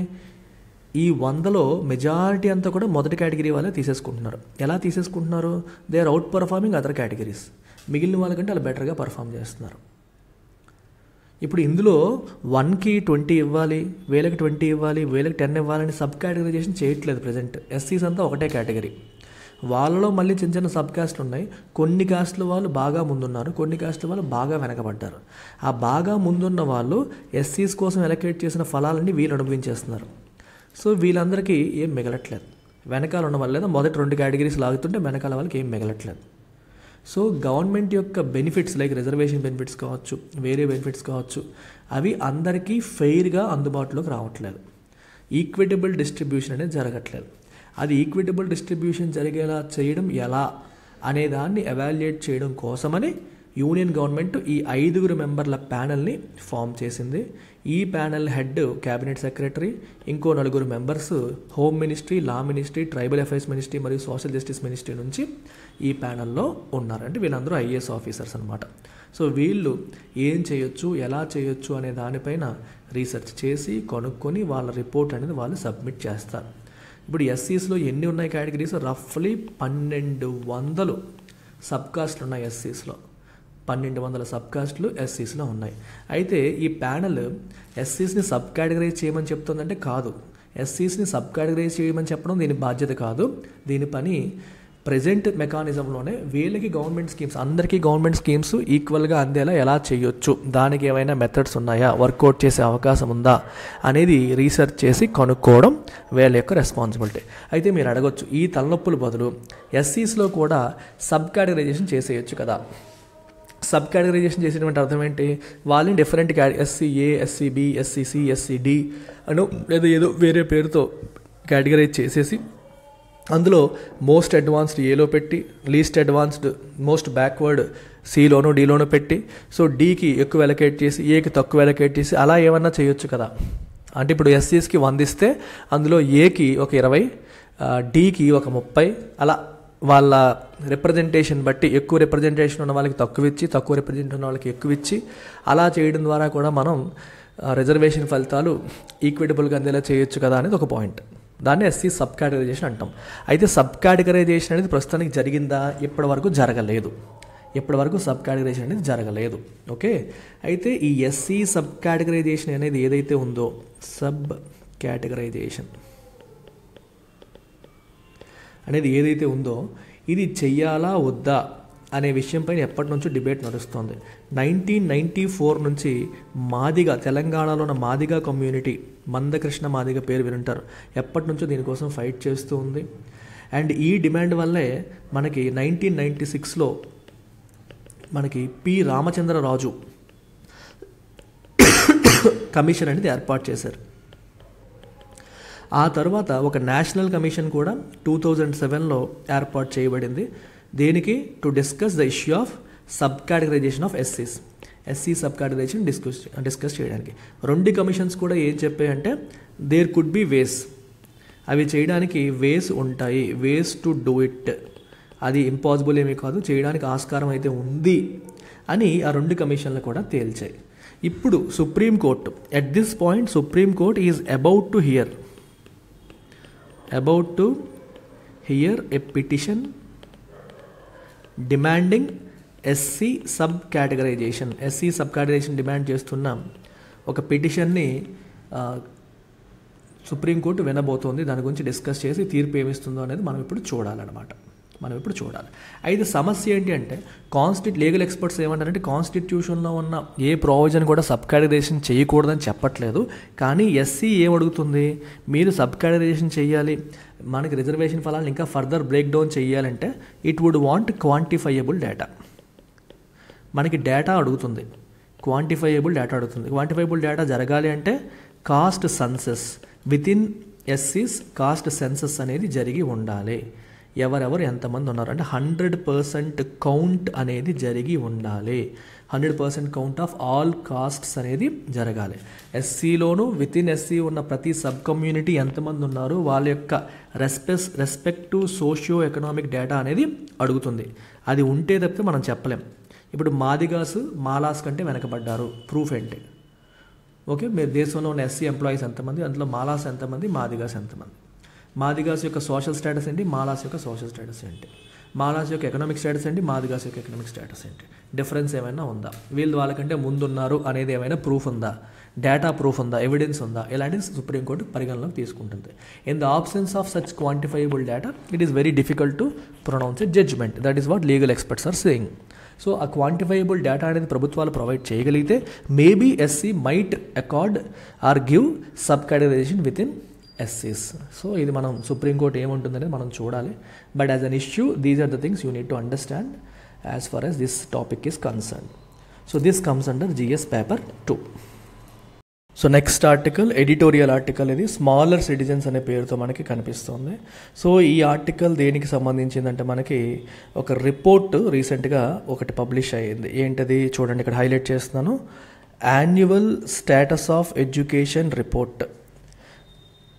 ఈ 100లో మెజారిటీ అంతా కూడా మొదటి కేటగిరీ వాళ్ళే తీసేసుకుంటున్నారు. ఎలా తీసేసుకుంటున్నారు? They are outperforming other categories. మిగిలిన వాళ్ళకంటే వాళ్ళు బెటర్గా పర్ఫామ్ చేస్తున్నారు. ఇప్పుడు ఇందులో 1కి 20 ఇవ్వాలి, వీళ్ళకి 20 ఇవ్వాలి, వీళ్ళకి 10 ఇవ్వాలని సబ్ కేటగరైజేషన్ చేయట్లేదు ప్రజెంట్. ఎస్సీస్ అంతా ఒకటే కేటగిరీ. వాళ్ళలో మళ్ళీ చిన్న చిన్న సబ్ కాస్ట్లు ఉన్నాయి. కొన్ని కాస్ట్ల వాళ్ళు బాగా ముందున్నారు, కొన్ని కాస్ట్ల వాళ్ళు బాగా వెనకబడ్డారు. ఆ బాగా ముందున్న వాళ్ళు ఎస్సీస్ కోసం అలొకేట్ చేసిన ఫలాలన్నీ వీళ్ళు అనుభవించేస్తున్నారు. సో వీళ్ళందరికీ ఏం మిగలట్లేదు. వెనకాల ఉన్న వాళ్ళు లేదా మొదటి 2 కేటగిరీస్ లాగుతుంటే వెనకాల వాళ్ళకి ఏం మిగలట్లేదు. సో గవర్నమెంట్ యొక్క బెనిఫిట్స్ లైక్ రిజర్వేషన్ బెనిఫిట్స్ కావచ్చు, వేరే బెనిఫిట్స్ కావచ్చు, అవి అందరికీ ఫెయిర్గా అందుబాటులోకి రావట్లేదు. ఈక్విటబుల్ డిస్ట్రిబ్యూషన్ అనేది జరగట్లేదు. అది ఈక్విటబుల్ డిస్ట్రిబ్యూషన్ జరిగేలా చేయడం ఎలా అనే దాన్ని ఎవాల్యుయేట్ చేయడం కోసమని యూనియన్ గవర్నమెంట్ ఈ 5 మెంబర్ల ప్యానెల్ని ఫామ్ చేసింది. ఈ ప్యానెల్ హెడ్ క్యాబినెట్ సెక్రటరీ, ఇంకో 4 మెంబర్స్ హోమ్ మినిస్ట్రీ, లా మినిస్ట్రీ, ట్రైబల్ అఫైర్స్ మినిస్ట్రీ మరియు సోషల్ జస్టిస్ మినిస్ట్రీ నుంచి ఈ ప్యానెల్లో ఉన్నారు. అంటే వీళ్ళందరూ ఐఏఎస్ ఆఫీసర్స్ అనమాట. సో వీళ్ళు ఏం చేయొచ్చు, ఎలా చేయొచ్చు అనే దానిపైన రీసెర్చ్ చేసి కనుక్కొని వాళ్ళ రిపోర్ట్ అనేది వాళ్ళు సబ్మిట్ చేస్తారు. ఇప్పుడు ఎస్సీస్లో ఎన్ని ఉన్నాయి కేటగిరీస్? రఫ్లీ 1200 సబ్ కాస్ట్లు ఉన్నాయి ఎస్సీస్లో. 1200 సబ్ కాస్ట్లు ఎస్సీస్లో ఉన్నాయి. అయితే ఈ ప్యానెల్ ఎస్సీస్ని సబ్ కేటగరైజ్ చేయమని చెప్తుందంటే కాదు. ఎస్సీస్ని సబ్ కేటగరైజ్ చేయమని చెప్పడం దీని బాధ్యత కాదు. దీని పని ప్రజెంట్ మెకానిజంలోనే వీళ్ళకి గవర్నమెంట్ స్కీమ్స్, అందరికీ గవర్నమెంట్ స్కీమ్స్ ఈక్వల్గా అందేలా ఎలా చేయొచ్చు, దానికి ఏమైనా మెథడ్స్ ఉన్నాయా, వర్కౌట్ చేసే అవకాశం ఉందా అనేది రీసెర్చ్ చేసి కనుక్కోవడం వీళ్ళ యొక్క రెస్పాన్సిబిలిటీ. అయితే మీరు అడగొచ్చు, ఈ తలనొప్పుల బదులు ఎస్సీస్లో కూడా సబ్ కేటగరైజేషన్ చేసేయచ్చు కదా. సబ్ కేటగరైజేషన్ చేసేటువంటి అర్థం ఏంటి? వాళ్ళని డిఫరెంట్ ఎస్సీఏ, ఎస్సీబీ, ఎస్సీసీ, ఎస్సీడీ అను లేదా ఏదో వేరే పేరుతో కేటగరైజ్ చేసేసి అందులో మోస్ట్ అడ్వాన్స్డ్ ఏలో పెట్టి, లీస్ట్ అడ్వాన్స్డ్ మోస్ట్ బ్యాక్వర్డ్ సిలోనో డీలోనో పెట్టి, సో డీకి ఎక్కువ అలొకేట్ చేసి ఏకి తక్కువ అలొకేట్ చేసి అలా ఏమన్నా చేయొచ్చు కదా. అంటే ఇప్పుడు ఎస్సీస్కి 100 ఇస్తే అందులో ఏకి ఒక 20, డీకి ఒక 30, అలా వాళ్ళ రిప్రజెంటేషన్ బట్టి ఎక్కువ రిప్రజెంటేషన్ ఉన్న వాళ్ళకి తక్కువ ఇచ్చి, తక్కువ రిప్రజెంటేషన్ ఉన్న వాళ్ళకి ఎక్కువ ఇచ్చి, అలా చేయడం ద్వారా కూడా మనం రిజర్వేషన్ ఫలితాలు ఈక్విటబుల్గా అందేలా చేయొచ్చు కదా అనేది ఒక పాయింట్. దాన్ని ఎస్సీ సబ్ కేటగరైజేషన్ అంటాం. అయితే సబ్ కేటగరైజేషన్ అనేది ప్రస్తుతానికి జరిగిందా? ఇప్పటి వరకు జరగలేదు. ఇప్పటి వరకు సబ్ కేటగరైజేషన్ అనేది జరగలేదు. ఓకే, అయితే ఈ ఎస్సీ సబ్ కేటగరైజేషన్ అనేది ఏదైతే ఉందో, సబ్ కేటగరైజేషన్ అనేది ఏదైతే ఉందో ఇది చెయ్యాలా వద్దా అనే విషయంపైన ఎప్పటి నుంచో డిబేట్ నడుస్తుంది. 1994 నుంచి మాదిగా, తెలంగాణలో ఉన్న మాదిగా కమ్యూనిటీ, మందకృష్ణ మాదిగ పేరు వినుంటారు, ఎప్పటి నుంచో దీనికోసం ఫైట్ చేస్తూ ఉంది. అండ్ ఈ డిమాండ్ వల్లే మనకి 1996లో మనకి పి రామచంద్రరాజు కమిషన్ అనేది ఏర్పాటు చేశారు. ఆ తర్వాత ఒక నేషనల్ కమిషన్ కూడా 2007లో ఏర్పాటు చేయబడింది. దేనికి? To discuss the issue of sub categorization of ఎస్సీస్. ఎస్సీ సబ్ కేటగరైజేషన్ డిస్కస్ చేయడానికి 2 కమిషన్స్ కూడా ఏం చెప్పాయంటే దేర్ కుడ్ బి వేస్, అవి చేయడానికి వేస్ ఉంటాయి, వేస్ టు డూ ఇట్, అది ఇంపాసిబుల్ ఏమీ కాదు, చేయడానికి ఆస్కారం అయితే ఉంది అని ఆ 2 కమిషన్లు కూడా తేల్చాయి. ఇప్పుడు supreme court, at this point supreme court is about to hear a petition demanding SC sub categorisation demand చేస్తున్న ఒక పిటిషన్ని సుప్రీంకోర్టు వినబోతోంది. దాని గురించి డిస్కస్ చేసి తీర్పు ఏమిస్తుందో అనేది మనం ఇప్పుడు చూడాలన్నమాట. అయితే సమస్య ఏంటి అంటే, లీగల్ ఎక్స్పర్ట్స్ ఏమంటారంటే కాన్స్టిట్యూషన్లో ఉన్న ఏ ప్రొవిజన్ కూడా సబ్ కేటగరైజేషన్ చేయకూడదని చెప్పట్లేదు. కానీ ఎస్సీ ఏమడుగుతుంది, మీరు సబ్ కేటగరైజేషన్ చేయాలి, మనకి రిజర్వేషన్ ఫలాలను ఇంకా ఫర్దర్ బ్రేక్ డౌన్ చేయాలంటే it would want quantifiable data. మనకి డేటా అడుగుతుంది, క్వాంటిఫైయబుల్ డేటా జరగాలి అంటే కాస్ట్ సెన్సస్ విత్ ఇన్ ఎస్సీస్ కాస్ట్ సెన్సస్ అనేది జరిగి ఉండాలి. ఎవరెవరు ఎంతమంది ఉన్నారు అంటే 100% కౌంట్ అనేది జరిగి ఉండాలి. 100% కౌంట్ ఆఫ్ ఆల్ కాస్ట్స్ అనేది జరగాలి. ఎస్సీలోను విత్ ఇన్ ఎస్సీ ఉన్న ప్రతి సబ్ కమ్యూనిటీ ఎంతమంది ఉన్నారు, వాళ్ళ యొక్క రెస్పెక్టివ్ సోషియో ఎకనామిక్ డేటా అనేది అడుగుతుంది. అది ఉంటే తప్పితే మనం చెప్పలేం. ఇప్పుడు మాదిగాస్ మాలాస్ కంటే వెనకబడ్డారు, ప్రూఫ్ ఏంటి? ఓకే, మీరు దేశంలో ఉన్న ఎస్సీ ఎంప్లాయీస్ ఎంతమంది, అందులో మాలాస్ ఎంతమంది, మాదిగాస్ ఎంతమంది, మాదిగాస్ యొక్క సోషల్ స్టేటస్ ఏంటి, మాలాస్ యొక్క సోషల్ స్టేటస్ ఏంటి, మాలాస్ యొక్క ఎకనామిక్ స్టేటస్ ఏంటి, మాదిగాస్ యొక్క ఎకనామిక్ స్టేటస్ ఏంటి, డిఫరెన్స్ ఏమైనా ఉందా, వీళ్ళు వాళ్ళకంటే ముందున్నారు అనేది ఏమైనా ప్రూఫ్ ఉందా, డేటా ప్రూఫ్ ఉందా, ఎవిడెన్స్ ఉందా, ఇలాంటివి సుప్రీంకోర్టు పరిగణలోకి తీసుకుంటుంది. In the absence of such quantifiable data it is very difficult to pronounce a judgment. That is what legal experts are saying. So ఆ క్వాంటిఫైబుల్ డేటా అనేది ప్రభుత్వాలు ప్రొవైడ్ చేయగలిగితే maybe SC might accord or give sub categorization within ఎస్సీస్. సో ఇది మనం సుప్రీంకోర్టు ఏముంటుందనేది మనం చూడాలి. But as an issue these are the things you need to understand as far as this topic is concern. So this comes under GS paper 2. So next article editorial article, ఇది స్మాలర్ సిటిజన్స్ అనే పేరుతో మనకి కనిపిస్తుంది. సో ఈ ఆర్టికల్ దేనికి సంబంధించిందంటే మనకి ఒక రిపోర్ట్ రీసెంట్గా ఒకటి పబ్లిష్ అయ్యింది. ఏంటది చూడండి, ఇక్కడ హైలైట్ చేస్తున్నాను. Annual status of education report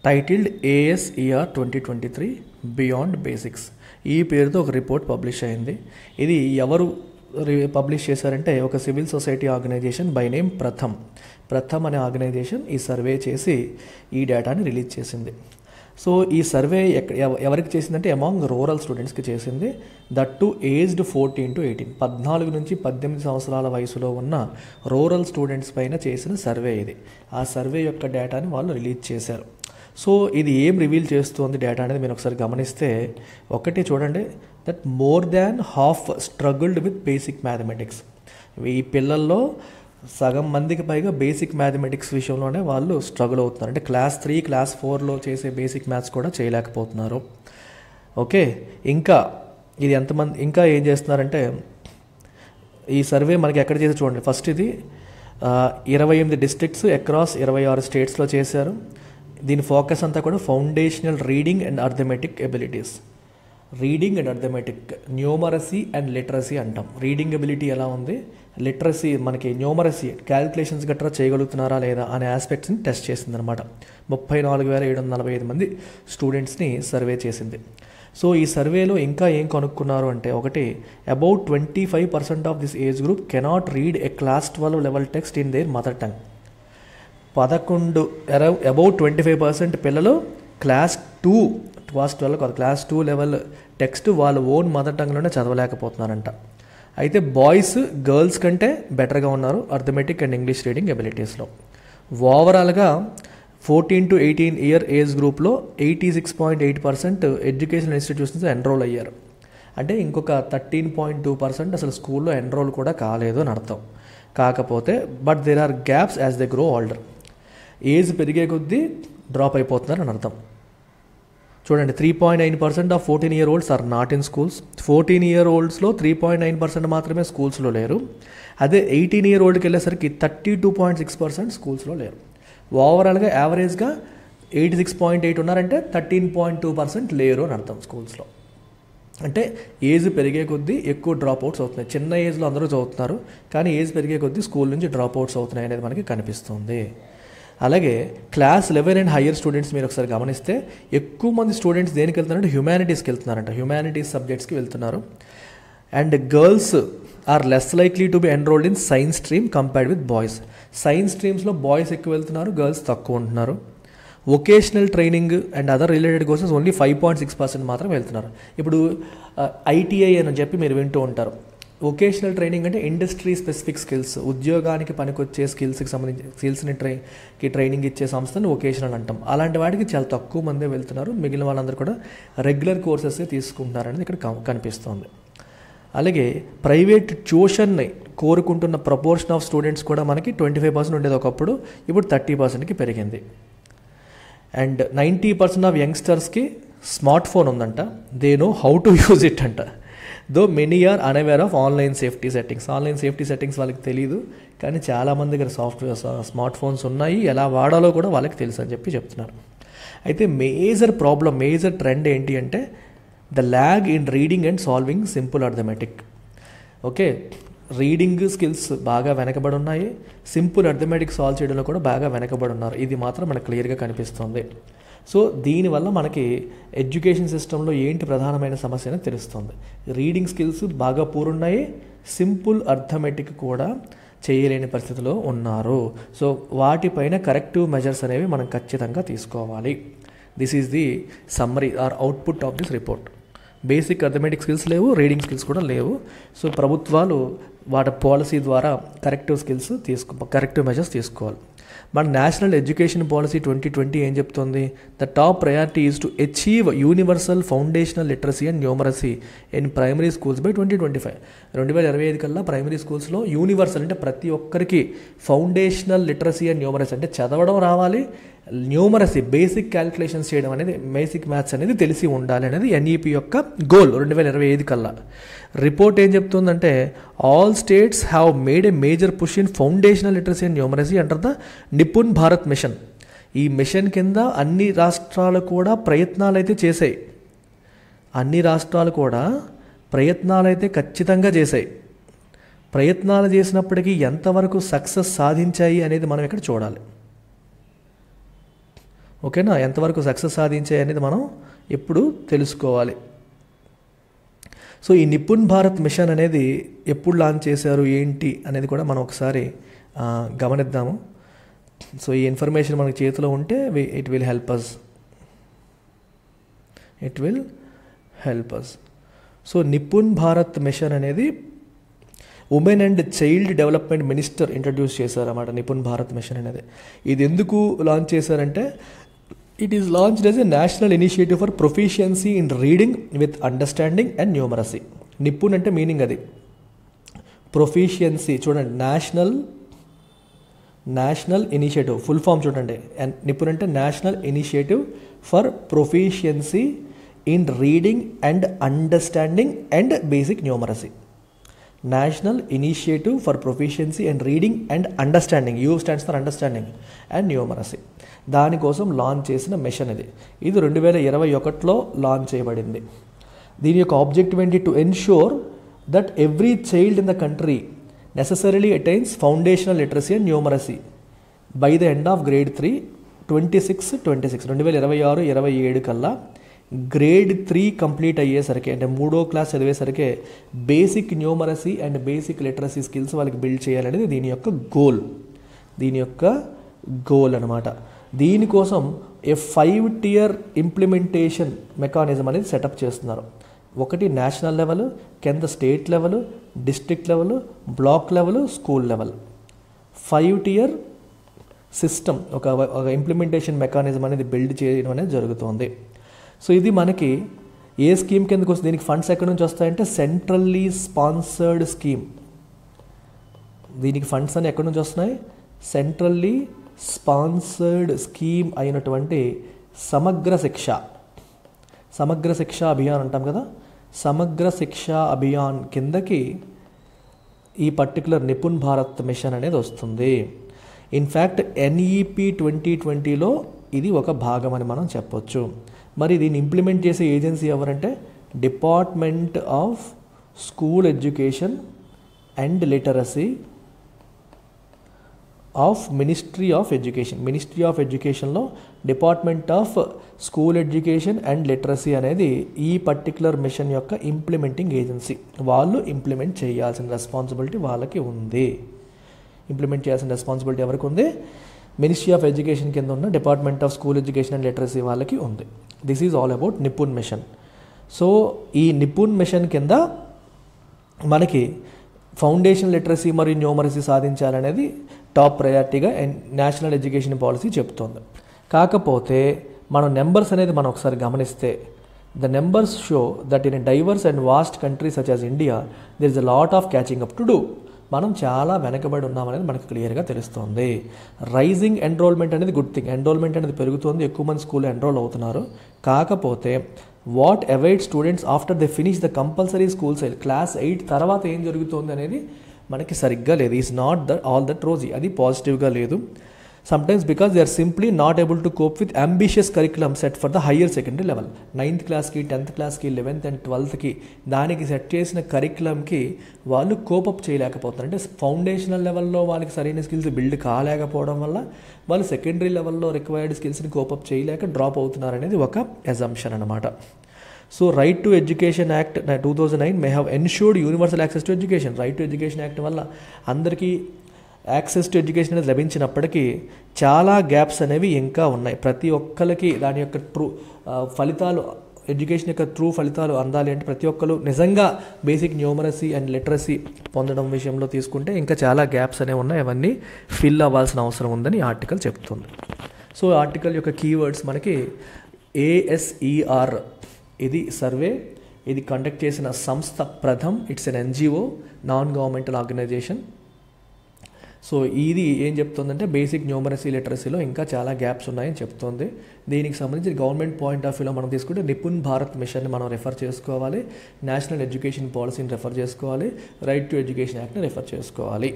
titled ASER 2023 beyond basics. ఈ పేరుతో ఒక రిపోర్ట్ పబ్లిష్ అయింది. ఇది ఎవరు పబ్లిష్ చేశారంటే ఒక civil society organisation by name Pratham అనే ఆర్గనైజేషన్ ఈ సర్వే చేసి ఈ డేటాని రిలీజ్ చేసింది. సో ఈ సర్వే ఎవరికి చేసిందంటే అమాంగ్ రూరల్ స్టూడెంట్స్కి చేసింది. దట్ టు ఏజ్డ్ 14 to 18, 14 నుంచి 18 సంవత్సరాల వయసులో ఉన్న రూరల్ స్టూడెంట్స్ పైన చేసిన సర్వే ఇది. ఆ సర్వే యొక్క డేటాని వాళ్ళు రిలీజ్ చేశారు. సో ఇది ఏం రివీల్ చేస్తుంది డేటా అనేది మీరు ఒకసారి గమనిస్తే, ఒకటి చూడండి, that more than half struggled with basic mathematics. ఈ పిల్లల్లో సగం మందికి పైగా బేసిక్ మ్యాథమెటిక్స్ విషయంలోనే వాళ్ళు స్ట్రగుల్ అవుతున్నారు. అంటే క్లాస్ 3, క్లాస్ 4లో చేసే బేసిక్ మ్యాథ్స్ కూడా చేయలేకపోతున్నారు. ఓకే, ఇంకా ఇది ఎంతమంది ఇంకా ఏం చేస్తున్నారంటే, ఈ సర్వే మనకి ఎక్కడ చేసి చూడండి. ఫస్ట్ ఇది 28 డిస్ట్రిక్ట్స్ అక్రాస్ 26 స్టేట్స్లో చేశారు. దీని ఫోకస్ అంతా కూడా foundational reading and arithmetic abilities. Reading and arithmetic, numeracy and literacy అంటాం. రీడింగ్ ఎబిలిటీ ఎలా ఉంది, లిటరసీ మనకి న్యూమరసీ క్యాలిక్యులేషన్స్ గట్రా చేయగలుగుతున్నారా లేదా అనే ఆస్పెక్ట్స్ని టెస్ట్ చేసింది అనమాట. 34,745 మంది స్టూడెంట్స్ని సర్వే చేసింది. సో ఈ సర్వేలో ఇంకా ఏం కనుక్కున్నారు అంటే, ఒకటి about 25% of this age group cannot read A class 12 level text in there mother tongue. About 25% పిల్లలు క్లాస్ 12 కాదు, క్లాస్ 2 లెవెల్ టెక్స్ట్ వాళ్ళ ఓన్ మదర్ టంగ్లోనే చదవలేకపోతున్నారంట. అయితే బాయ్స్ గర్ల్స్ కంటే బెటర్గా ఉన్నారు అర్థమెటిక్ అండ్ ఇంగ్లీష్ రీడింగ్ ఎబిలిటీస్లో. ఓవరాల్గా 14 to 18 ఇయర్ ఏజ్ గ్రూప్లో 86.8% ఎడ్యుకేషనల్ ఇన్స్టిట్యూషన్స్ ఎన్రోల్ అయ్యారు. అంటే ఇంకొక 13.2% అసలు స్కూల్లో ఎన్రోల్ కూడా కాలేదు అని అర్థం. కాకపోతే but there are gaps as they grow older. Age పెరిగే కొద్దీ డ్రాప్ అయిపోతున్నారు అని అర్థం. చూడండి, 3.9% of 14-year-olds are not in schools. 14-year-oldsలో 3.9% మాత్రమే స్కూల్స్లో లేరు. అదే 18-year-oldకి వెళ్ళేసరికి 32.6% స్కూల్స్లో లేరు. ఓవరాల్గా యావరేజ్గా 86.8 ఉన్నారంటే 13.2% లేరు అని అర్థం స్కూల్స్లో. అంటే ఏజ్ పెరిగే కొద్దీ ఎక్కువ డ్రాప్ అవుట్స్ అవుతున్నాయి. చిన్న ఏజ్లో అందరూ చదువుతున్నారు, కానీ ఏజ్ పెరిగే కొద్దీ స్కూల్ నుంచి డ్రాప్ అవుట్స్ అవుతున్నాయి అనేది మనకి కనిపిస్తుంది. అలాగే క్లాస్ 11 అండ్ హయ్యర్ స్టూడెంట్స్ మీరు ఒకసారి గమనిస్తే ఎక్కువ మంది స్టూడెంట్స్ దేనికి వెళ్తున్నారంటే హ్యుమానిటీస్కి వెళ్తున్నారంట. హ్యుమానిటీస్ సబ్జెక్ట్స్కి వెళ్తున్నారు. And girls are less likely to be enrolled in science stream compared with boys. Science స్ట్రీమ్స్లో బాయ్స్ ఎక్కువ వెళ్తున్నారు, గర్ల్స్ తక్కువ ఉంటున్నారు. Vocational training and other related courses only 5.6% మాత్రం వెళ్తున్నారు. ఇప్పుడు ITI అని చెప్పి మీరు వింటూ ఉంటారు. వొకేషనల్ ట్రైనింగ్ అంటే ఇండస్ట్రీ స్పెసిఫిక్ స్కిల్స్, ఉద్యోగానికి పనికొచ్చే స్కిల్స్కి సంబంధించి స్కిల్స్ని ట్రైనింగ్ ఇచ్చే సంస్థను వొకేషనల్ అంటాం. అలాంటి వాటికి చాలా తక్కువ మందే వెళ్తున్నారు. మిగిలిన వాళ్ళందరూ కూడా రెగ్యులర్ కోర్సెస్ తీసుకుంటున్నారనేది ఇక్కడ కనిపిస్తుంది. అలాగే ప్రైవేట్ ట్యూషన్ని కోరుకుంటున్న ప్రపోర్షన్ ఆఫ్ స్టూడెంట్స్ కూడా మనకి 25% ఉండేది ఒకప్పుడు, ఇప్పుడు 30%కి పెరిగింది. అండ్ 90% ఆఫ్ యంగ్స్టర్స్కి స్మార్ట్ ఫోన్ ఉందంట. They know how to use it అంట. Though many are unaware of online safety settings. Online safety settings వాళ్ళకి తెలియదు, కానీ చాలామంది దగ్గర స్మార్ట్ ఫోన్స్ ఉన్నాయి, ఎలా వాడాలో కూడా వాళ్ళకి తెలుసు అని చెప్తున్నారు. అయితే మేజర్ ట్రెండ్ ఏంటి అంటే the lag in reading and solving simple arithmetic. Okay, reading skills బాగా వెనకబడి ఉన్నాయి, సింపుల్ అర్థమెటిక్ సాల్వ్ చేయడంలో కూడా బాగా వెనకబడి ఉన్నారు. ఇది మాత్రం మనకు క్లియర్గా కనిపిస్తుంది. సో దీనివల్ల మనకి ఎడ్యుకేషన్ సిస్టంలో ఏంటి ప్రధానమైన సమస్య అని తెలుస్తుంది. రీడింగ్ స్కిల్స్ బాగా పూరున్నాయి, సింపుల్ అర్థమెటిక్ కూడా చేయలేని పరిస్థితిలో ఉన్నారు. సో వాటిపైన కరెక్టివ్ మెజర్స్ అనేవి మనం ఖచ్చితంగా తీసుకోవాలి. This is the summary are output of this report. Basic arithmetic skills లేవు, రీడింగ్ స్కిల్స్ కూడా లేవు. సో ప్రభుత్వాలు వాటి పాలసీ ద్వారా కరెక్టివ్ మెజర్స్ తీసుకోవాలి. మన నేషనల్ ఎడ్యుకేషన్ పాలసీ 2020 ఏం చెప్తుంది? The top priority is to achieve universal foundational literacy and numeracy in primary schools by 2025. 2025 కల్లా ప్రైమరీ స్కూల్స్లో యూనివర్సల్ అంటే ప్రతి ఒక్కరికి ఫౌండేషనల్ లిటరసీ అండ్ న్యూమరసీ అంటే చదవడం రావాలి, న్యూమరసీ బేసిక్ క్యాలిక్యులేషన్స్ చేయడం అనేది, బేసిక్ మ్యాథ్స్ అనేది తెలిసి ఉండాలి అనేది ఎన్ఈపీ యొక్క గోల్ 2025 కల్లా. రిపోర్ట్ ఏం చెప్తుందంటే all states have made a major push in foundational literacy and numeracy under the Nipun Bharat mission. ఈ మిషన్ కింద అన్ని రాష్ట్రాలు కూడా ప్రయత్నాలు అయితే చేశాయి. అన్ని రాష్ట్రాలు కూడా ప్రయత్నాలు అయితే ఖచ్చితంగా చేశాయి. ప్రయత్నాలు చేసినప్పటికీ ఎంతవరకు సక్సెస్ సాధించాయి అనేది మనం ఇక్కడ చూడాలి. ఓకేనా, ఎంతవరకు సక్సెస్ సాధించాయి అనేది మనం ఇప్పుడు తెలుసుకోవాలి. సో ఈ నిపుణ్ భారత్ మిషన్ అనేది ఎప్పుడు లాంచ్ చేశారు ఏంటి అనేది కూడా మనం ఒకసారి గమనిద్దాము. సో ఈ ఇన్ఫర్మేషన్ మనకి చేతిలో ఉంటే it will help us. So Nipun Bharat mission అనేది women and child development minister introduce చేశారన్నమాట. నిపుణ్ భారత్ మిషన్ అనేది ఇది ఎందుకు లాంచ్ చేశారంటే it is launched as a national initiative for proficiency in reading with understanding and numeracy. Nipun అంటే మీనింగ్ అది, ప్రొఫిషియన్సీ చూడండి, నేషనల్ ఇనిషియేటివ్ ఫుల్ ఫామ్ చూడండి. నిపుణ్ అంటే national initiative for proficiency in reading and understanding and basic numeracy. National initiative for proficiency and reading and understanding, you stands for understanding and numeracy. దానికోసం లాంచ్ చేసిన మిషన్ ఇది. 2021లో లాంచ్ చేయబడింది. దీని యొక్క ఆబ్జెక్టివ్ ఏంటి? To ensure that every child in the country necessarily attains foundational literacy and numeracy by the end of grade 3 2026 2026 కల్లా గ్రేడ్ 3 కంప్లీట్ అయ్యేసరికి, అంటే 3వ క్లాస్ చదివేసరికి basic numeracy and basic literacy skills వాళ్ళకి బిల్డ్ చేయాలనేది దీని యొక్క గోల్ అనమాట. దీనికోసం ఏ 5-tier ఇంప్లిమెంటేషన్ మెకానిజం అనేది సెటప్ చేస్తున్నారు. ఒకటి నేషనల్ లెవెల్, కింద state level, district level, block level, school level, 5-tier system, ఒక ఇంప్లిమెంటేషన్ మెకానిజం అనేది బిల్డ్ చేయడం అనేది జరుగుతుంది. సో ఇది మనకి ఏ స్కీమ్ కిందకు వస్తుంది? దీనికి ఫండ్స్ ఎక్కడి నుంచి వస్తాయంటే సెంట్రల్లీ స్పాన్సర్డ్ స్కీమ్. దీనికి ఫండ్స్ అని ఎక్కడి నుంచి వస్తున్నాయి? సెంట్రల్లీ స్పాన్సర్డ్ స్కీమ్ అయినటువంటి సమగ్ర శిక్ష అభియాన్ అంటాం కదా, సమగ్ర శిక్ష అభియాన్ కిందకి ఈ పర్టికులర్ నిపుణ్ భారత్ మిషన్ అనేది వస్తుంది. ఇన్ఫ్యాక్ట్ ఎన్ఈపి 2020లో ఇది ఒక భాగం అని మనం చెప్పొచ్చు. మరి దీన్ని ఇంప్లిమెంట్ చేసే ఏజెన్సీ ఎవరంటే department of school education and literacy of ministry of ఎడ్యుకేషన్లో department of school education and literacy అనేది ఈ పర్టికులర్ మిషన్ యొక్క ఇంప్లిమెంటింగ్ ఏజెన్సీ. వాళ్ళు ఇంప్లిమెంట్ చేయాల్సిన రెస్పాన్సిబిలిటీ వాళ్ళకి ఉంది. ఇంప్లిమెంట్ చేయాల్సిన రెస్పాన్సిబిలిటీ ఎవరికి ఉంది? మినిస్ట్రీ ఆఫ్ ఎడ్యుకేషన్ కింద ఉన్న department of school education and literacy వాళ్ళకి ఉంది. This is all about Nipun mission. So ఈ నిపుణ్ మిషన్ కింద మనకి ఫౌండేషన్ లిటరసీ మరియు న్యూమరసీ సాధించాలనేది టాప్ ప్రయారిటీగా నేషనల్ ఎడ్యుకేషన్ పాలసీ చెప్తోంది. కాకపోతే మనం నెంబర్స్ అనేది మనం ఒకసారి గమనిస్తే the numbers show that in a diverse and vast country such as India there is a lot of catching up to do. మనం చాలా వెనకబడి ఉన్నామనేది మనకు క్లియర్గా తెలుస్తుంది. రైజింగ్ ఎన్రోల్మెంట్ అనేది గుడ్ థింగ్, ఎన్రోల్మెంట్ అనేది పెరుగుతుంది, ఎక్కువ మంది స్కూల్లో ఎన్రోల్ అవుతున్నారు. కాకపోతే what await students after they finish the compulsory school side, class 8 తర్వాత ఏం జరుగుతుంది అనేది మనకి సరిగ్గా లేదు. Is not all that rosy, అది పాజిటివ్గా లేదు. sometimes because they are simply not able to cope with ambitious curriculum set for the higher secondary level. 9th క్లాస్కి 10th క్లాస్కి 11th and 12thకి దానికి సెట్ చేసిన కరికులంకి వాళ్ళు కోపప్ చేయలేకపోతున్నారు. అంటే ఫౌండేషనల్ లెవెల్లో వాళ్ళకి సరైన స్కిల్స్ బిల్డ్ కాలేకపోవడం వల్ల వాళ్ళు సెకండరీ లెవెల్లో రిక్వైర్డ్ స్కిల్స్ని కోపప్ చేయలేక డ్రాప్ అవుతున్నారు అనేది ఒక అజంప్షన్ అనమాట. So right to education act 2009 may have ensured universal access to education. Right to education act వల్ల అందరికీ యాక్సెస్ టు ఎడ్యుకేషన్ అనేది లభించినప్పటికీ చాలా గ్యాప్స్ అనేవి ఇంకా ఉన్నాయి. ప్రతి ఒక్కరికి దాని యొక్క ఫలితాలు, ఎడ్యుకేషన్ యొక్క ఫలితాలు అందాలి అంటే ప్రతి ఒక్కరు నిజంగా బేసిక్ న్యూమరసీ అండ్ లిటరసీ పొందడం విషయంలో తీసుకుంటే ఇంకా చాలా గ్యాప్స్ అనేవి ఉన్నాయి. అవన్నీ ఫిల్ అవ్వాల్సిన అవసరం ఉందని ఈ ఆర్టికల్ చెప్తుంది. సో ఆర్టికల్ యొక్క కీవర్డ్స్ మనకి ASER, ఇది సర్వే, ఇది కండక్ట్ చేసిన సంస్థ Pratham, it's an NGO, non governmental organisation. So ఇది ఏం చెప్తుందంటే బేసిక్ న్యూమరసీ లిటరసీలో ఇంకా చాలా గ్యాప్స్ ఉన్నాయని చెప్తుంది. దీనికి సంబంధించి గవర్నమెంట్ పాయింట్ ఆఫ్ వ్యూలో మనం తీసుకుంటే నిపుణ్ భారత్ మిషన్ని మనం రెఫర్ చేసుకోవాలి, నేషనల్ ఎడ్యుకేషన్ పాలసీని రెఫర్ చేసుకోవాలి, రైట్ టు ఎడ్యుకేషన్ యాక్ట్ని రెఫర్ చేసుకోవాలి.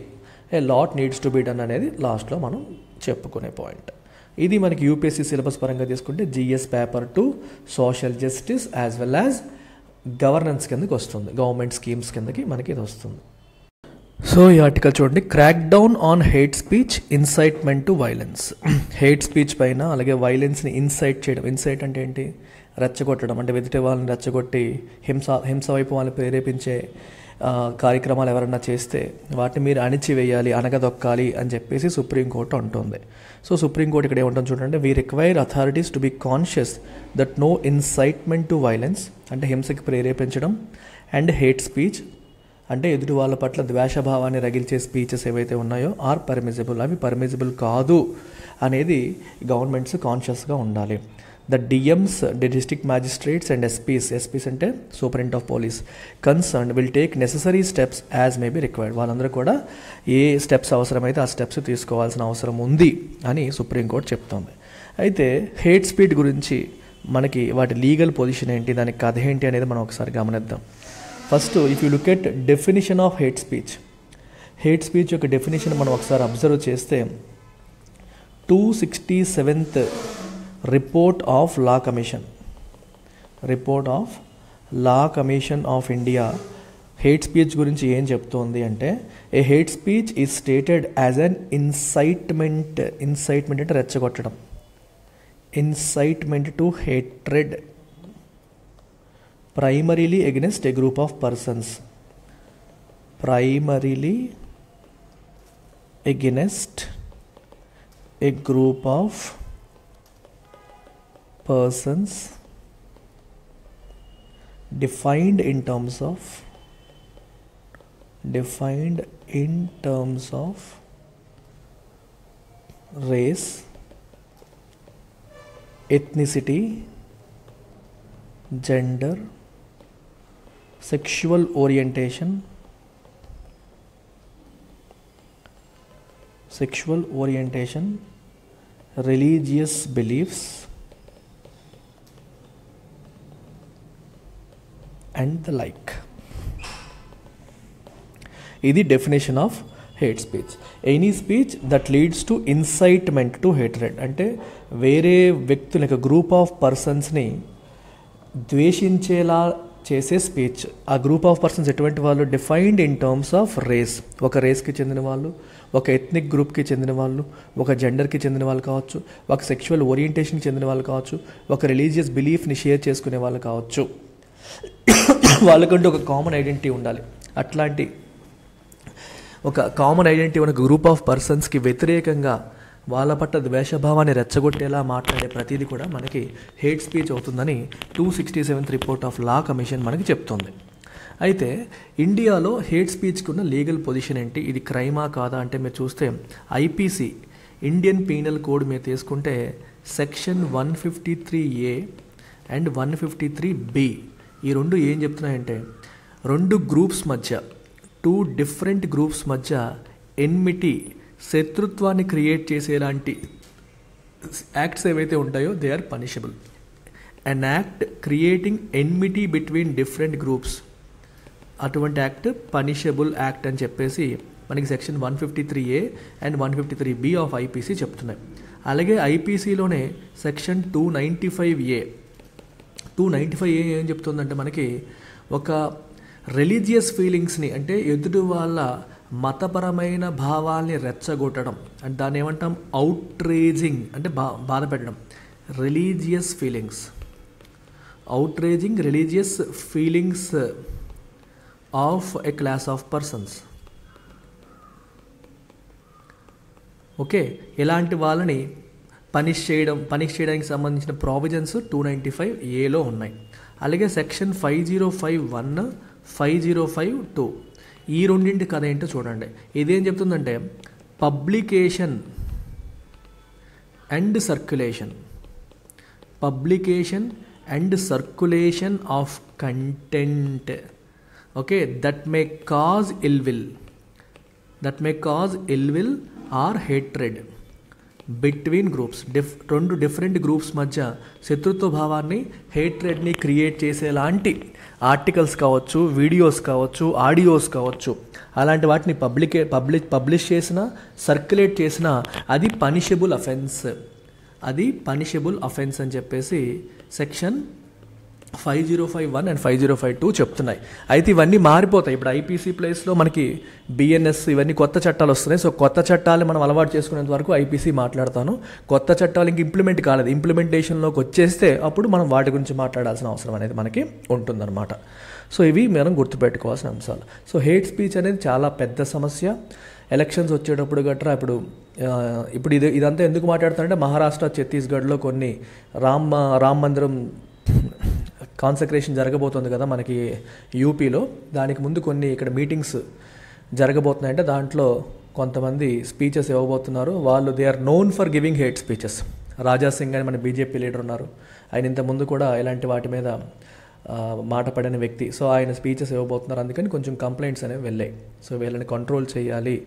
A lot needs to be done అనేది లాస్ట్లో మనం చెప్పుకునే పాయింట్. ఇది మనకి యూపీఎస్సీ సిలబస్ పరంగా తీసుకుంటే GS paper 2 social justice as well as governance కిందకి వస్తుంది, గవర్నమెంట్ స్కీమ్స్ కిందకి మనకి ఇది వస్తుంది. సో ఈ ఆర్టికల్ చూడండి, crack down on hate speech, incitement to violence. Hate speech పైన అలాగే వైలెన్స్ని ఇన్సైట్ చేయడం. ఇన్సైట్ అంటే ఏంటి? రెచ్చగొట్టడం, అంటే ఎదుటి వాళ్ళని రెచ్చగొట్టి హింస వైపు వాళ్ళని ప్రేరేపించే కార్యక్రమాలు ఎవరన్నా చేస్తే వాటిని మీరు అణిచివేయాలి, అనగదొక్కాలి అని చెప్పేసి సుప్రీంకోర్టు అంటుంది. సో సుప్రీంకోర్టు ఇక్కడ ఏమంటుంది చూడండి, we require authorities to be conscious that no incitement to violence, అంటే హింసకి ప్రేరేపించడం, అండ్ హేట్ స్పీచ్ అంటే ఎదుటి వాళ్ళ పట్ల ద్వేషభావాన్ని రగిల్చే స్పీచెస్ ఏవైతే ఉన్నాయో ఆర్ పర్మిసిబుల్, అవి పర్మిసిబుల్ కాదు అనేది గవర్నమెంట్స్ కాన్షియస్గా ఉండాలి. The DMs, the district magistrates and SPs అంటే superintendent of police concern will take necessary steps as may be required. వాళ్ళందరూ కూడా ఏ స్టెప్స్ అవసరమైతే ఆ స్టెప్స్ తీసుకోవాల్సిన అవసరం ఉంది అని సుప్రీంకోర్టు చెప్తోంది. అయితే హేట్ స్పీచ్ గురించి మనకి వాటి లీగల్ పొజిషన్ ఏంటి, దానికి కథ ఏంటి అనేది మనం ఒకసారి గమనిద్దాం. First if you look at definition of hate speech, hate speech యొక్క డెఫినేషన్ మనం ఒకసారి అబ్జర్వ్ చేస్తే 267th report of law commission of India hate speech గురించి ఏం చెప్తోంది అంటే, a hate speech is stated as an incitement అంటే రెచ్చగొట్టడం, incitement to hatred primarily against a group of persons, primarily against a group of persons defined in terms of race, ethnicity, gender, sexual orientation, religious beliefs, and the like. ఇది definition of hate speech. Any speech that leads to incitement to hatred, అంటే వేరే వ్యక్తుల యొక్క గ్రూప్ ఆఫ్ పర్సన్స్ని ద్వేషించేలా చేసే స్పీచ్. ఆ గ్రూప్ ఆఫ్ పర్సన్స్ ఎటువంటి వాళ్ళు? Defined in terms of race, ఒక రేస్కి చెందిన వాళ్ళు, ఒక ఎథ్నిక్ గ్రూప్కి చెందిన వాళ్ళు, ఒక జెండర్కి చెందిన వాళ్ళు కావచ్చు, ఒక సెక్షువల్ ఓరియంటేషన్కి చెందిన వాళ్ళు కావచ్చు, ఒక రిలీజియస్ బిలీఫ్ని షేర్ చేసుకునే వాళ్ళు కావచ్చు. వాళ్ళకంటూ ఒక కామన్ ఐడెంటిటీ ఉండాలి. అట్లాంటి ఒక కామన్ ఐడెంటిటీ ఉన్న గ్రూప్ ఆఫ్ పర్సన్స్కి వ్యతిరేకంగా వాళ్ళ పట్ల ద్వేషభావాన్ని రెచ్చగొట్టేలా మాట్లాడే ప్రతిదీ కూడా మనకి హేట్ స్పీచ్ అవుతుందని 267th report of law commission మనకి చెప్తుంది. అయితే ఇండియాలో హేట్ స్పీచ్కి ఉన్న లీగల్ పొజిషన్ ఏంటి, ఇది క్రైమా కాదా అంటే మీరు చూస్తే IPC ఇండియన్ పీనల్ కోడ్ మీరు తీసుకుంటే సెక్షన్ 153A అండ్ 153B ఈ రెండు ఏం చెప్తున్నాయంటే, రెండు గ్రూప్స్ మధ్య, 2 డిఫరెంట్ గ్రూప్స్ మధ్య ఎన్మిటీ, శత్రుత్వాన్ని క్రియేట్ చేసేలాంటి యాక్ట్స్ ఏవైతే ఉంటాయో they are punishable. An act creating enmity between different groups అటువంటి యాక్ట్ పనిషబుల్ యాక్ట్ అని చెప్పేసి మనకి section 153A and 153B of IPC చెప్తున్నాయి. అలాగే ఐపీసీలోనే సెక్షన్ 295A ఏం చెప్తుందంటే మనకి ఒక రిలీజియస్ ఫీలింగ్స్ని అంటే ఎదుటి వాళ్ళ మతపరమైన భావాల్ని రెచ్చగొట్టడం అంటే దాన్ని ఏమంటాం అవుట్రేజింగ్ అంటే బాధ పెట్టడం religious feelings outraging religious feelings of a class of persons. Okay, ఇలాంటి వాళ్ళని పనిష్ చేయడానికి సంబంధించిన ప్రావిజన్స్ 295Aలో ఉన్నాయి. అలాగే సెక్షన్ 5051 5052 ఈ రెండింటి కథ ఏంటో చూడండి. ఇదేం చెప్తుందంటే publication and circulation of content, okay, that may cause ill will or hatred between groups. రెండు డిఫరెంట్ గ్రూప్స్ మధ్య శత్రుత్వ భావాన్ని హేట్రెడ్ని క్రియేట్ చేసేలాంటి ఆర్టికల్స్ కావచ్చు, వీడియోస్ కావచ్చు, ఆడియోస్ కావచ్చు, అలాంటి వాటిని పబ్లిష్ చేసినా సర్క్యులేట్ చేసినా అది పనిషబుల్ అఫెన్స్ అని చెప్పేసి సెక్షన్ 5051 అండ్ 5052 చెప్తున్నాయి. అయితే ఇవన్నీ మారిపోతాయి. ఇప్పుడు ఐపీసీ ప్లేస్లో మనకి బిఎన్ఎస్ ఇవన్నీ కొత్త చట్టాలు వస్తున్నాయి. సో కొత్త చట్టాలు మనం అలవాటు చేసుకునేంత వరకు ఐపీసీ మాట్లాడతాను. కొత్త చట్టాలు ఇంక ఇంప్లిమెంట్ కాలేదు. ఇంప్లిమెంటేషన్లోకి వచ్చేస్తే అప్పుడు మనం వాటి గురించి మాట్లాడాల్సిన అవసరం అనేది మనకి ఉంటుందన్నమాట. సో ఇవి మనం గుర్తుపెట్టుకోవాల్సిన అంశాలు. సో హేట్ స్పీచ్ అనేది చాలా పెద్ద సమస్య. ఎలక్షన్స్ వచ్చేటప్పుడు గట్రా ఇప్పుడు ఇదంతా ఎందుకు మాట్లాడుతారంటే మహారాష్ట్ర, ఛత్తీస్గఢ్లో కొన్ని రామ్ మందిరం కాన్సక్రేషన్ జరగబోతుంది కదా మనకి యూపీలో. దానికి ముందు కొన్ని ఇక్కడ మీటింగ్స్ జరగబోతున్నాయంటే దాంట్లో కొంతమంది స్పీచెస్ ఇవ్వబోతున్నారు. వాళ్ళు they are known for giving hate speeches. Raja Singh అని మన బీజేపీ లీడర్ ఉన్నారు. ఆయన ఇంతకుముందు కూడా ఇలాంటి వాటి మీద మాట పడిన వ్యక్తి. సో ఆయన స్పీచెస్ ఇవ్వబోతున్నారు. అందుకని కొంచెం కంప్లైంట్స్ అనేవి వెళ్ళాయి. సో వీళ్ళని కంట్రోల్ చేయాలి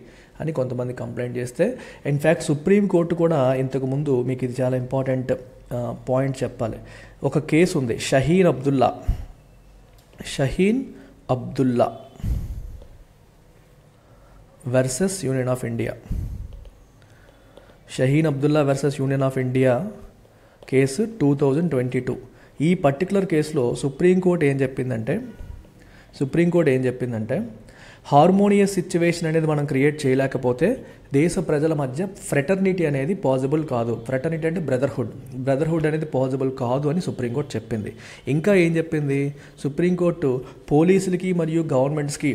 అని కొంతమంది కంప్లైంట్ చేస్తే ఇన్ఫ్యాక్ట్ సుప్రీంకోర్టు కూడా ఇంతకుముందు మీకు ఇది చాలా ఇంపార్టెంట్ పాయింట్ చెప్పాలి. ఒక కేసు ఉంది Shaheen Abdullah versus union of India. Shaheen Abdullah versus union of India case 2022. ఈ పర్టికులర్ కేసులో సుప్రీంకోర్టు ఏం చెప్పిందంటే హార్మోనియస్ సిచ్యువేషన్ అనేది మనం క్రియేట్ చేయలేకపోతే దేశ ప్రజల మధ్య ఫ్రెటర్నిటీ అనేది పాసిబుల్ కాదు. ఫ్రెటర్నిటీ అంటే బ్రదర్హుడ్ అనేది పాసిబుల్ కాదు అని సుప్రీంకోర్టు చెప్పింది. ఇంకా ఏం చెప్పింది సుప్రీంకోర్టు పోలీసులకి మరియు గవర్నమెంట్స్కి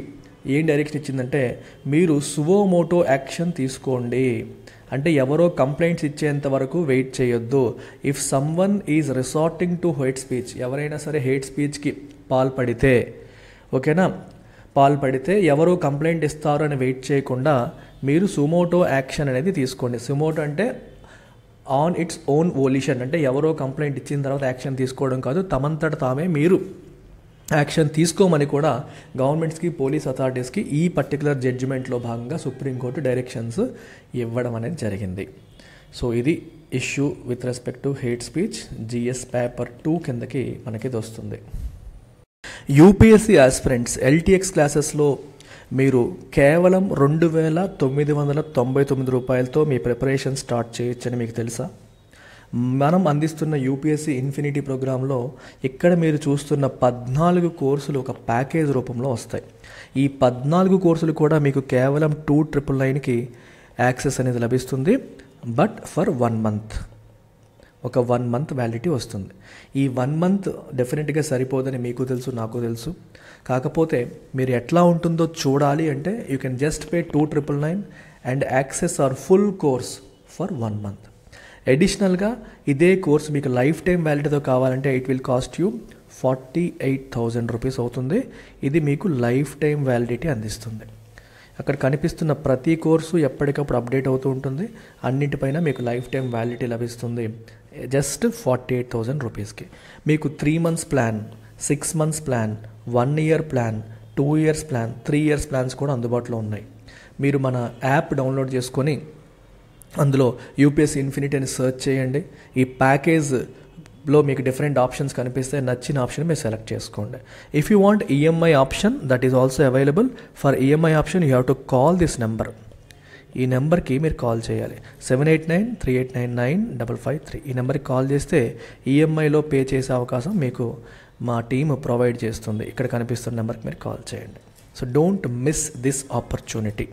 ఏం డైరెక్షన్ ఇచ్చిందంటే మీరు సువోమోటో యాక్షన్ తీసుకోండి. అంటే ఎవరో కంప్లైంట్స్ ఇచ్చేంత వరకు వెయిట్ చేయొద్దు. If someone is resorting to hate speech, ఎవరైనా సరే హేట్ స్పీచ్కి పాల్పడితే ఎవరో కంప్లైంట్ ఇస్తారు అని వెయిట్ చేయకుండా మీరు సుమోటో యాక్షన్ అనేది తీసుకోండి. సుమోటో అంటే ఆన్ ఇట్స్ ఓన్ వోలిషన్, అంటే ఎవరో కంప్లైంట్ ఇచ్చిన తర్వాత యాక్షన్ తీసుకోవడం కాదు, తమంతట తామే మీరు యాక్షన్ తీసుకోమని కూడా గవర్నమెంట్స్కి, పోలీస్ అథారిటీస్కి ఈ పర్టికులర్ జడ్జిమెంట్లో భాగంగా సుప్రీంకోర్టు డైరెక్షన్స్ ఇవ్వడం అనేది జరిగింది. సో ఇది issue with respect to hate speech. GS paper 2 కిందకి మనకి ఇది వస్తుంది. యూపీఎస్సీ ఆస్పిరెంట్స్ ఎల్టీఎక్స్ క్లాసెస్లో మీరు కేవలం 2,999 రూపాయలతో మీ ప్రిపరేషన్ స్టార్ట్ చేయొచ్చని మీకు తెలుసా? మనం అందిస్తున్న యూపీఎస్సీ ఇన్ఫినిటీ ప్రోగ్రాంలో ఇక్కడ మీరు చూస్తున్న 14 కోర్సులు ఒక ప్యాకేజ్ రూపంలో వస్తాయి. ఈ 14 కోర్సులు కూడా మీకు కేవలం 2,999కి యాక్సెస్ అనేది లభిస్తుంది. బట్ ఫర్ 1 మంత్, ఒక 1 మంత్ వ్యాలిడిటీ వస్తుంది. ఈ 1 మంత్ డెఫినెట్గా సరిపోదని మీకు తెలుసు, నాకు తెలుసు. కాకపోతే మీరు ఎట్లా ఉంటుందో చూడాలి అంటే you can just pay 2,999 and access our full course for 1 month. అడిషనల్గా ఇదే కోర్స్ మీకు లైఫ్ టైం వ్యాలిడిటీతో కావాలంటే it will cost you 48,000 rupees అవుతుంది. ఇది మీకు లైఫ్ టైం వ్యాలిడిటీ అందిస్తుంది. అక్కడ కనిపిస్తున్న ప్రతి కోర్సు ఎప్పటికప్పుడు అప్డేట్ అవుతూ ఉంటుంది. అన్నింటిపైన మీకు లైఫ్ టైం వ్యాలిడిటీ లభిస్తుంది జస్ట్ 48,000 రూపీస్కి. మీకు 3 months plan, 6 months plan, 1 year plan, 2 years plan, 3 years plans కూడా అందుబాటులో ఉన్నాయి. మీరు మన యాప్ డౌన్లోడ్ చేసుకొని అందులో యూపీఎస్సీ ఇన్ఫినిటీ అని సెర్చ్ చేయండి. ఈ ప్యాకేజ్ లో మీకు డిఫరెంట్ ఆప్షన్స్ కనిపిస్తే నచ్చిన ఆప్షన్ మీరు సెలెక్ట్ చేసుకోండి. If you want EMI option, that is also available. For EMI option you have to call this number. ఈ నెంబర్కి మీరు కాల్ చేయాలి, 7893899553. ఈ నెంబర్కి కాల్ చేస్తే ఈఎంఐలో పే చేసే అవకాశం మీకు మా టీమ్ ప్రొవైడ్ చేస్తుంది. ఇక్కడ కనిపిస్తున్న నెంబర్కి మీరు కాల్ చేయండి. So don't miss this opportunity.